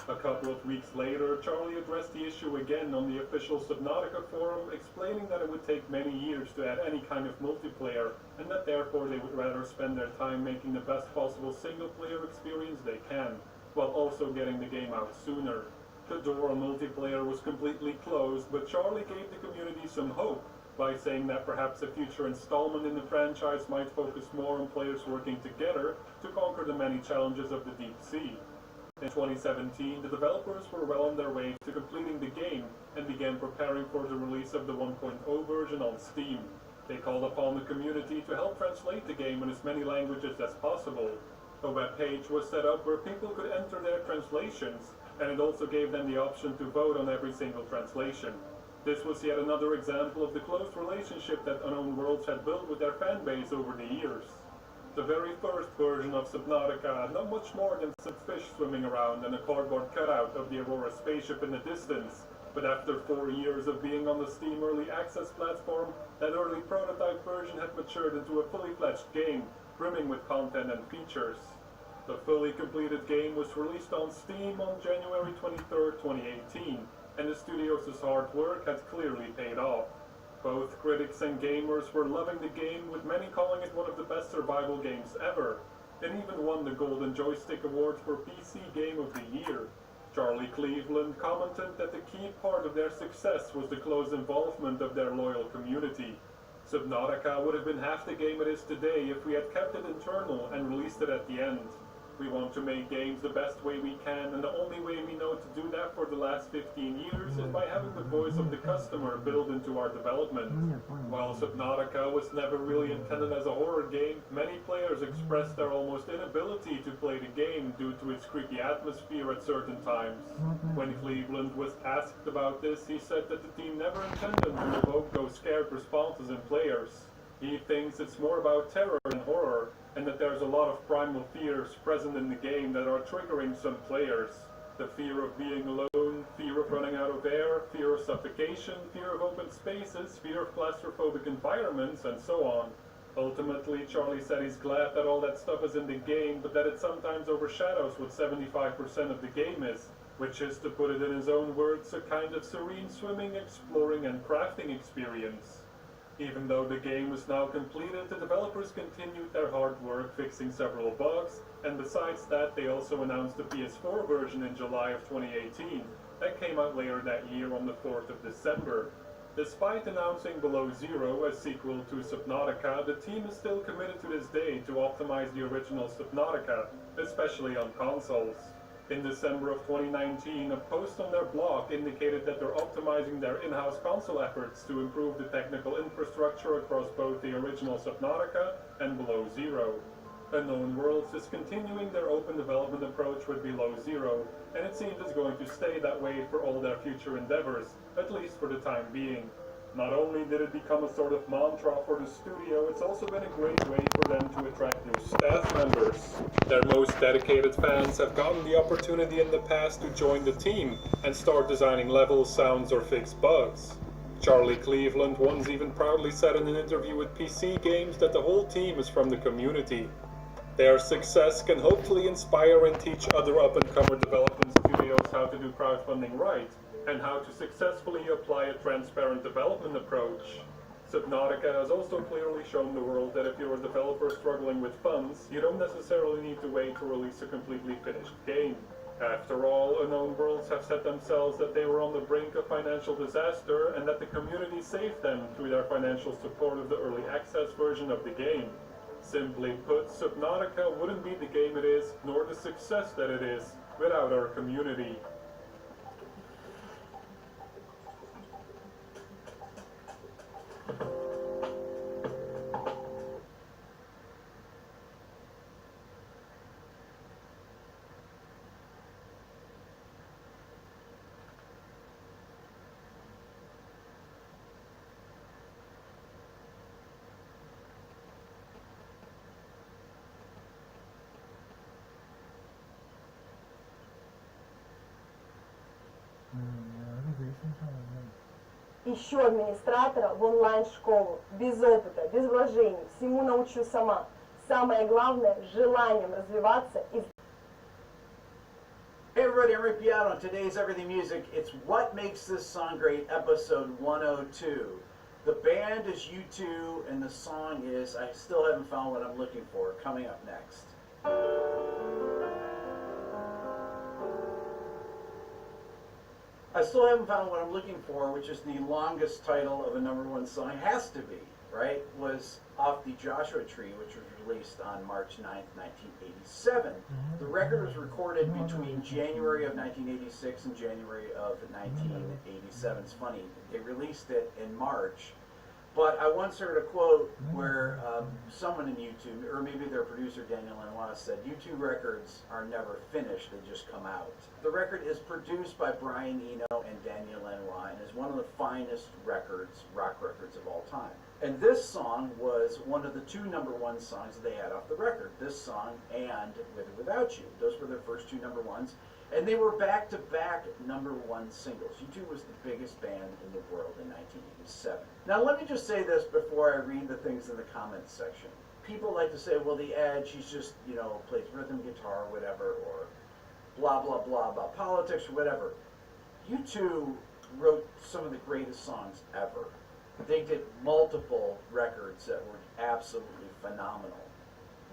A couple of weeks later, Charlie addressed the issue again on the official Subnautica forum, explaining that it would take many years to add any kind of multiplayer, and that therefore they would rather spend their time making the best possible single-player experience they can, while also getting the game out sooner. The door on multiplayer was completely closed, but Charlie gave the community some hope by saying that perhaps a future installment in the franchise might focus more on players working together to conquer the many challenges of the deep sea. In 2017, the developers were well on their way to completing the game and began preparing for the release of the 1.0 version on Steam. They called upon the community to help translate the game in as many languages as possible. A web page was set up where people could enter their translations, and it also gave them the option to vote on every single translation. This was yet another example of the close relationship that Unknown Worlds had built with their fanbase over the years. The very first version of Subnautica had not much more than some fish swimming around and a cardboard cutout of the Aurora spaceship in the distance, but after 4 years of being on the Steam Early Access platform, that early prototype version had matured into a fully fledged game, brimming with content and features. The fully completed game was released on Steam on January 23, 2018, and the studio's hard work had clearly paid off. Both critics and gamers were loving the game, with many calling it one of the best survival games ever. It even won the Golden Joystick Award for PC Game of the Year. Charlie Cleveland commented that the key part of their success was the close involvement of their loyal community. Subnautica would have been half the game it is today if we had kept it internal and released it at the end. We want to make games the best way we can, and the only way we know to do that for the last 15 years is by having the voice of the customer built into our development. While Subnautica was never really intended as a horror game, many players expressed their almost inability to play the game due to its creepy atmosphere at certain times. When Cleveland was asked about this, he said that the team never intended to evoke those scared responses in players. He thinks it's more about terror than horror, and that there's a lot of primal fears present in the game that are triggering some players. The fear of being alone, fear of running out of air, fear of suffocation, fear of open spaces, fear of claustrophobic environments, and so on. Ultimately, Charlie said he's glad that all that stuff is in the game, but that it sometimes overshadows what 75% of the game is, which is, to put it in his own words, a kind of serene swimming, exploring, and crafting experience. Even though the game is now completed, the developers continued their hard work fixing several bugs, and besides that they also announced the PS4 version in July of 2018. That came out later that year on the 4th of December. Despite announcing Below Zero as sequel to Subnautica, the team is still committed to this day to optimize the original Subnautica, especially on consoles. In December of 2019, a post on their blog indicated that they're optimizing their in-house console efforts to improve the technical infrastructure across both the original Subnautica and Below Zero. Unknown Worlds is continuing their open development approach with Below Zero, and it seems it's going to stay that way for all their future endeavors, at least for the time being. Not only did it become a sort of mantra for the studio, it's also been a great way for them to attract new staff members. Their most dedicated fans have gotten the opportunity in the past to join the team and start designing levels, sounds, or fix bugs. Charlie Cleveland once even proudly said in an interview with PC Games that the whole team is from the community. Their success can hopefully inspire and teach other up-and-comer development studios how to do crowdfunding right, and how to successfully apply a transparent development approach. Subnautica has also clearly shown the world that if you're a developer struggling with funds, you don't necessarily need to wait to release a completely finished game. After all, Unknown Worlds have said themselves that they were on the brink of financial disaster and that the community saved them through their financial support of the early access version of the game. Simply put, Subnautica wouldn't be the game it is, nor the success that it is, without our community. Ищу администратора в онлайн-школу, без опыта, без вложений, всему научу сама. Самое главное, желанием развиваться и... Hey everybody, I'm Rick Beato, and today's Everything Music. It's What Makes This Song Great, episode 102. The band is U2, and the song is I Still Haven't Found What I'm Looking For, coming up next. I Still Haven't Found What I'm Looking For, which is the longest title of a #1 song. It has to be, right? Was off the Joshua Tree, which was released on March 9th, 1987. The record was recorded between January of 1986 and January of 1987. It's funny, they released it in March. But I once heard a quote where someone in YouTube, or maybe their producer Daniel Lanois, said, U2 records are never finished, they just come out. The record is produced by Brian Eno and Daniel Lanois and is one of the finest records, rock records of all time. And this song was one of the two #1 songs that they had off the record. This song and With or Without You. Those were their first two #1s. And they were back-to-back #1 singles. U2 was the biggest band in the world in 1987. Now let me just say this before I read the things in the comments section. People like to say, well, The Edge, he's just, you know, plays rhythm guitar or whatever, or blah, blah, blah about politics or whatever. U2 wrote some of the greatest songs ever. They did multiple records that were absolutely phenomenal.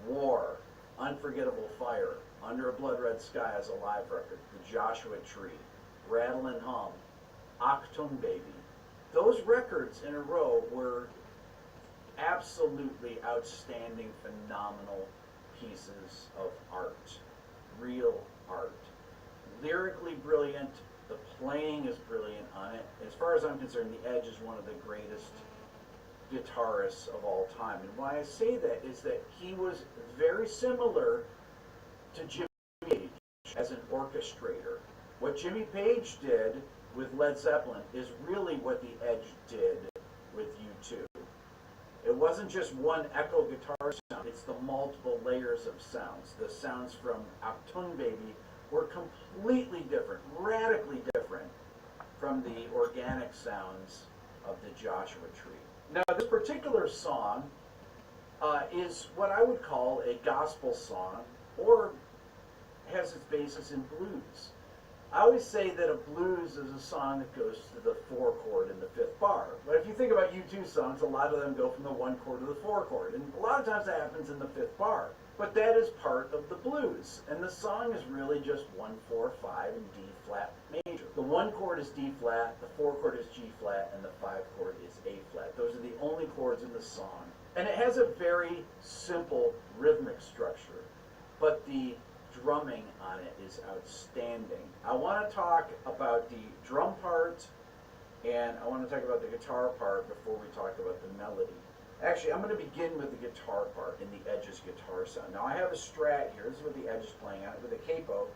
War, Unforgettable Fire, Under a Blood Red Sky as a live record, The Joshua Tree, Rattle and Hum, Achtung Baby. Those records in a row were absolutely outstanding, phenomenal pieces of art. real art. Lyrically brilliant, the playing is brilliant on it. As far as I'm concerned, the Edge is one of the greatest guitarists of all time. And why I say that is that he was very similar to Jimmy Page as an orchestrator. What Jimmy Page did with Led Zeppelin is really what the Edge did with U2. It wasn't just one echo guitar sound, it's the multiple layers of sounds. The sounds from Achtung Baby were completely different, radically different from the organic sounds of the Joshua Tree. Now, this particular song is what I would call a gospel song, or has its basis in blues. I always say that a blues is a song that goes to the 4 chord and the 5th bar. But if you think about U2 songs, a lot of them go from the 1 chord to the 4 chord. And a lot of times that happens in the 5th bar. But that is part of the blues. And the song is really just 1, 4, 5, and D flat major. The 1 chord is D flat, the 4 chord is G flat, and the 5 chord is A flat. Those are the only chords in the song. And it has a very simple rhythmic structure. But the drumming on it is outstanding. I want to talk about the drum part, and I want to talk about the guitar part before we talk about the melody. Actually, I'm going to begin with the guitar part in the Edge's guitar sound. Now, I have a Strat here. This is what the Edge is playing on it with a capo.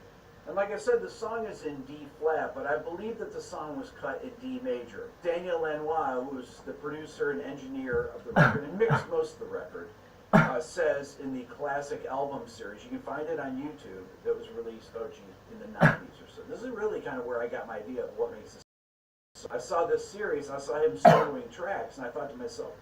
And like I said, the song is in D flat, but I believe that the song was cut in D major. Daniel Lanois, who is the producer and engineer of the record and mixed most of the record, says in the classic album series, you can find it on YouTube, that was released, in the 90s or so. This is really kind of where I got my idea of what makes this. I saw this series, I saw him soloing tracks, and I thought to myself,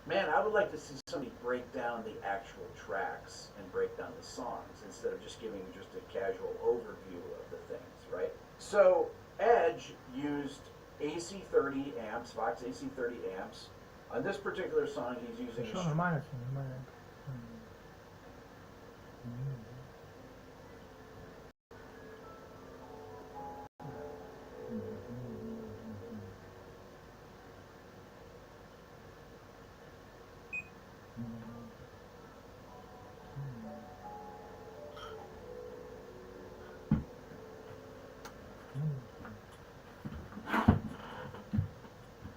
man, I would like to see somebody break down the actual tracks and break down the songs instead of just giving just a casual overview of the things, right? So Edge used AC30 amps, Vox AC30 amps. On this particular song, he's using Что, нормально все, нормально.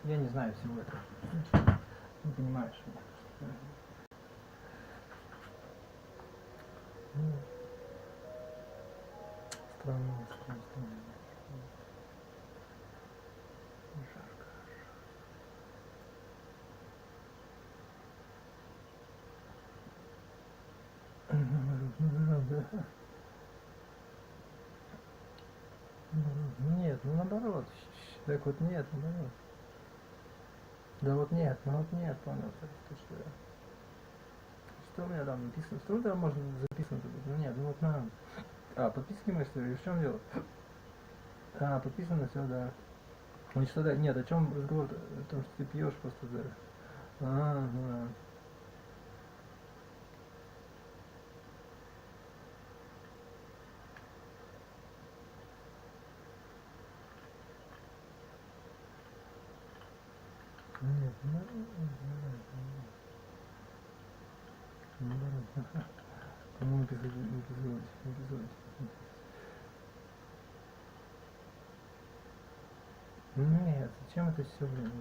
Я не знаю всего этого. Не понимаешь. Странно. Жарко. Нет, ну наоборот. Так вот нет, наоборот. Да вот нет, ну вот нет, понял, то, что я... Что у меня там написано? Что там можно записано? Ну нет, ну вот на... подписки мы что ли? В чем дело? Подписано все, да. Ну что да, нет, о чем разговор? О том, что ты пьешь просто, да. Да. Нет, по-моему, эпизод. Нет, зачем это все, блин?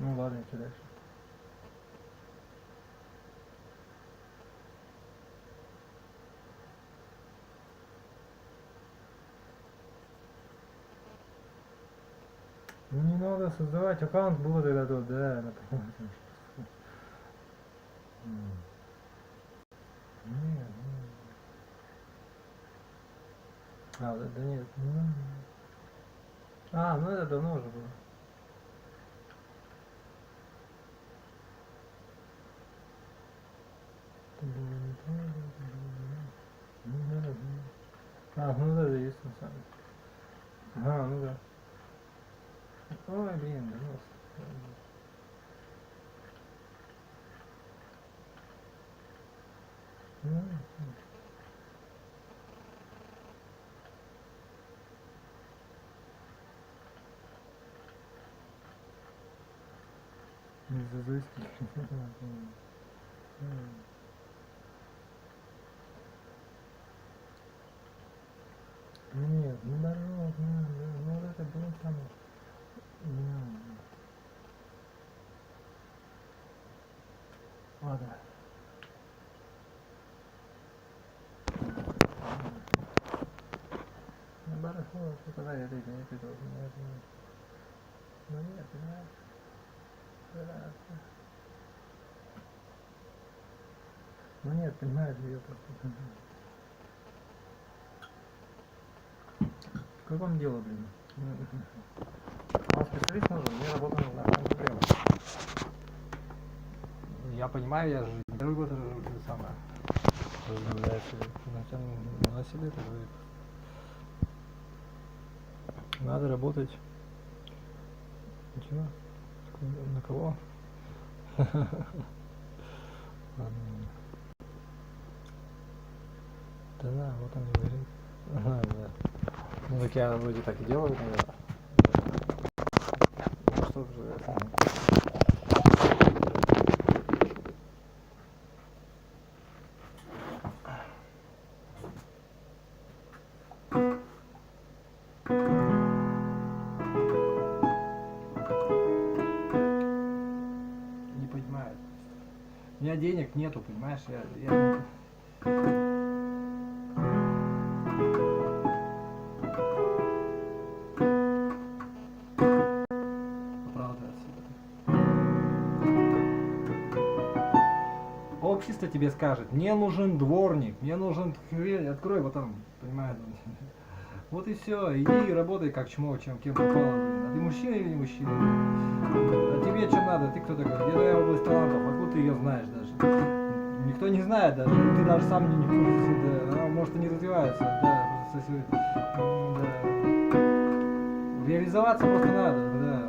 Ну ладно, что дальше? Ну не надо создавать аккаунт, было тогда тут, да, например. Нет, да нет, ну это давно уже было. Ну да, есть на самом деле. Ну да. Ой, блин, да. Изыски. Нет, наоборот, ну вот это было самое. Ладно. Наоборот, что тогда это не тоже. Ну нет, понимаешь? Ну нет, понимаешь, я просто... Как вам дело, блин? Вам специалист нужен, мне работа нужна, вам проблема. Я понимаю, я же не первый год это самое. На себе это говорит. Надо работать. Ничего? На кого? Да, вот он и говорит. Ага, да. Ну так я вроде так и делаю, наверное. Ну, что же это? Не понимаю. У меня денег нету, понимаешь? Я... Общество тебе скажет, мне нужен дворник, мне нужен хрень, открой вот там, понимаешь? Вот и все, иди и работай как чмо, чем кем попало, блин. А ты мужчина или не мужчина? А тебе что надо? Ты кто такой? Где твоя область талантов? Откуда ты ее знаешь даже? Никто не знает даже, и ты даже сам не в курсе, да. Может и не развивается, да. Да. Реализоваться просто надо, да.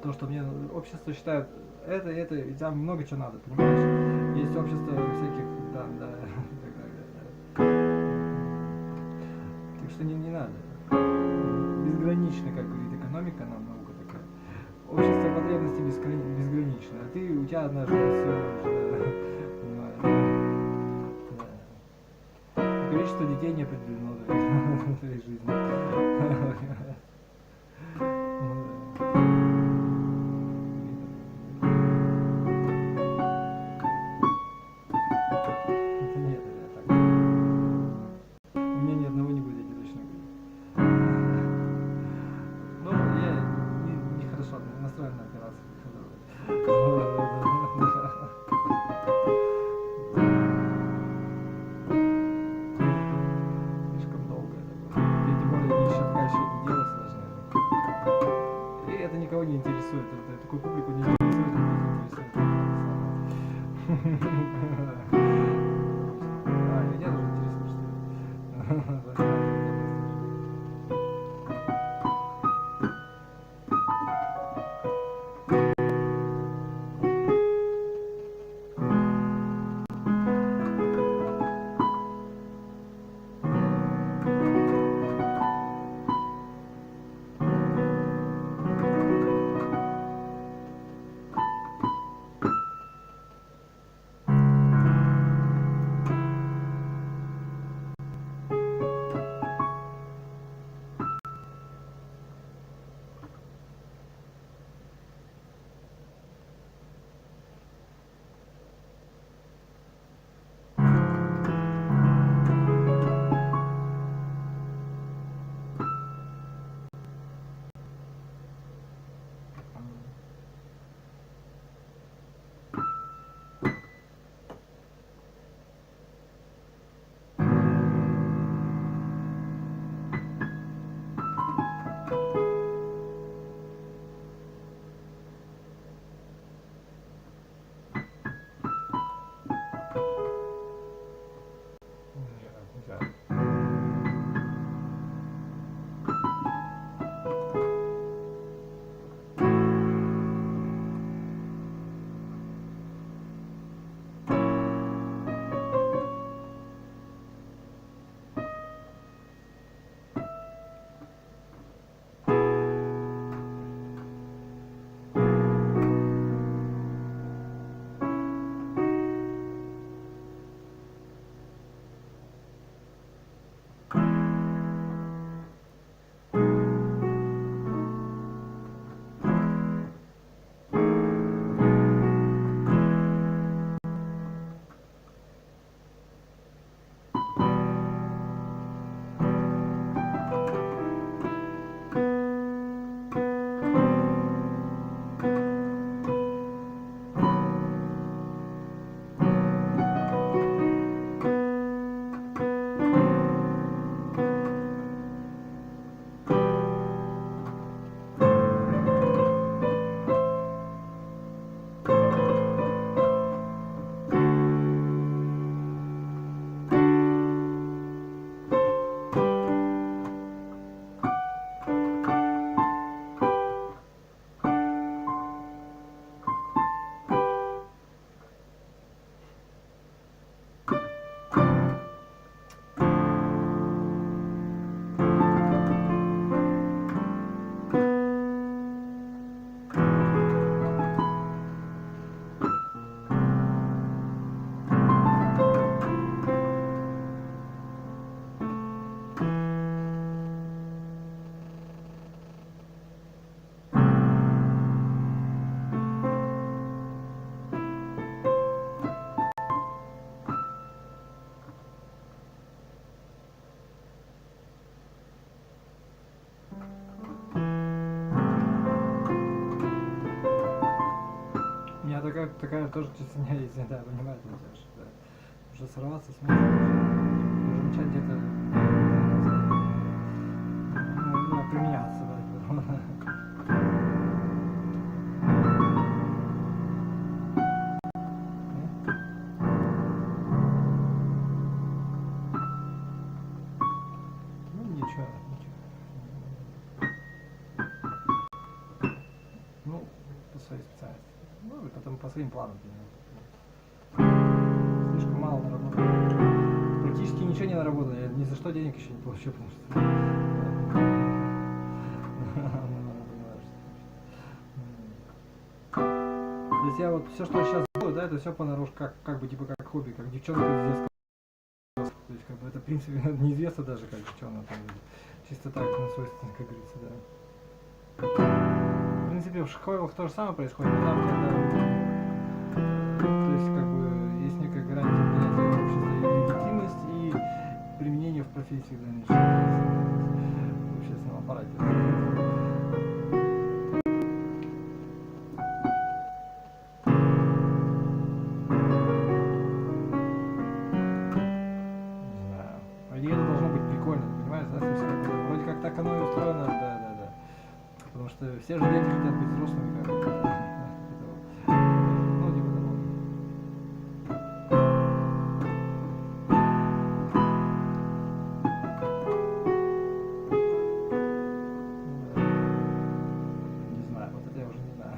То, что мне общество считает это, и там много чего надо, понимаешь? Есть общество всяких, да, так что не надо. Безгранично, как говорит экономика, нам наука такая. Общество потребностей безгранично, а ты, у тебя однажды все, да. Количество детей не определено в твоей жизни. Такую публику не интересует, меня тоже интересует, что такая тоже чистыня есть, да, понимаете, да. Уже сорваться с места, уже начать где-то применяться, да. Ну ничего. Ну, по своей специальности. Ну и потом по своим планам. Слишком мало наработал. Практически ничего не наработал. Я ни за что денег еще не получил, потому что... То есть я вот все, что я сейчас делаю, да, это все понарошку, как бы типа как хобби, как девчонка из детского. То есть как бы это в принципе неизвестно даже как девчонка там. Чисто так, на свойственно, как говорится, да. В принципе, в школах то же самое происходит, но там когда, то есть как бы есть некая гарантия принятия общества и легитимность и применение в профессии в дальнейшем в общественном аппарате. Так оно и устроено, да. Потому что все же дети хотят быть взрослыми, как ну, типа того. Не знаю, вот это я уже не знаю.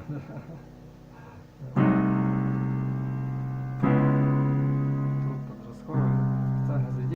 Тут подростковый специальное заведение.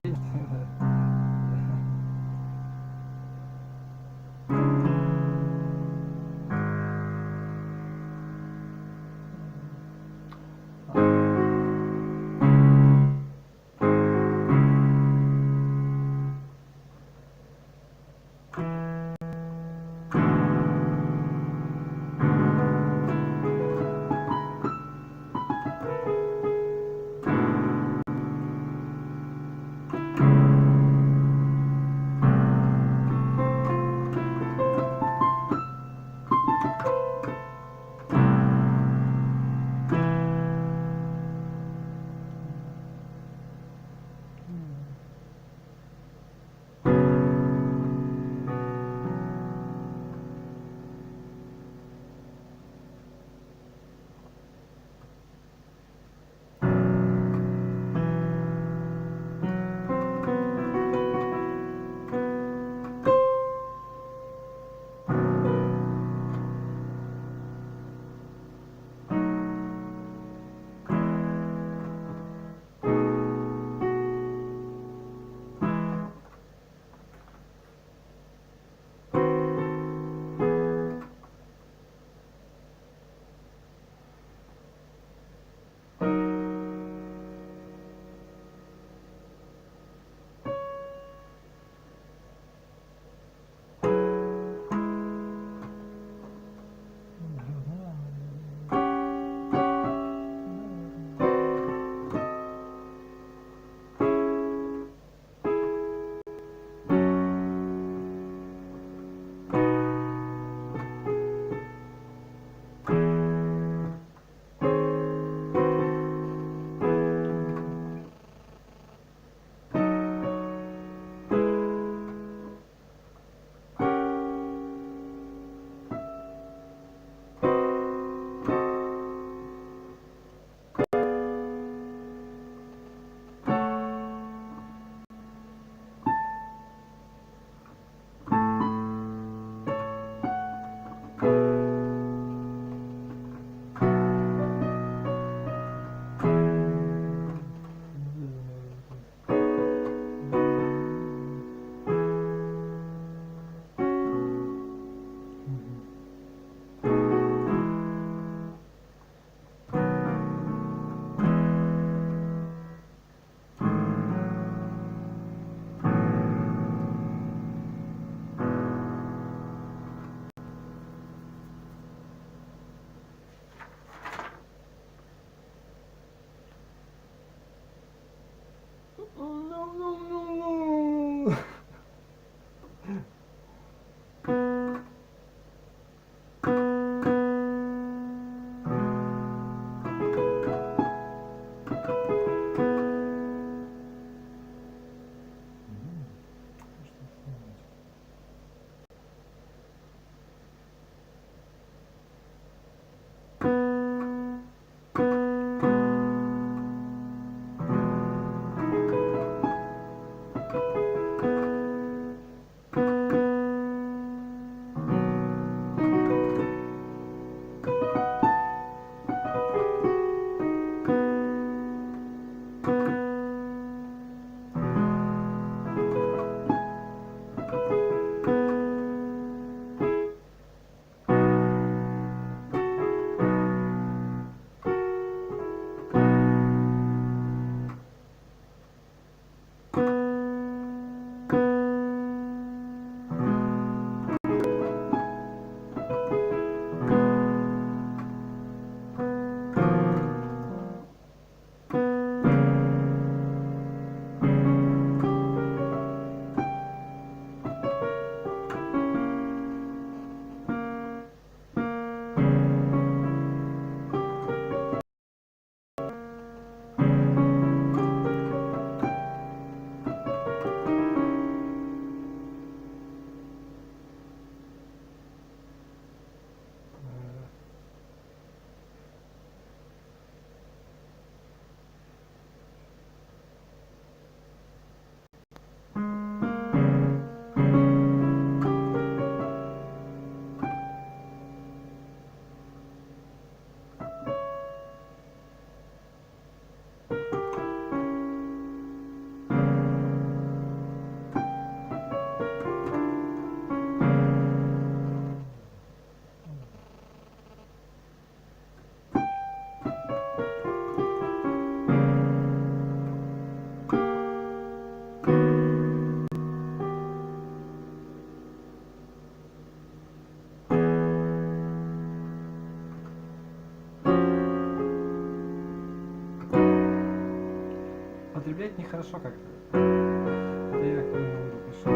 злоупотреблять нехорошо как-то. Это я к выводу пришел.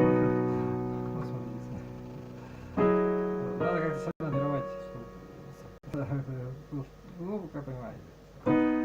Посмотрите. Надо как-то себя набирать, чтобы... Ну, как понимаете.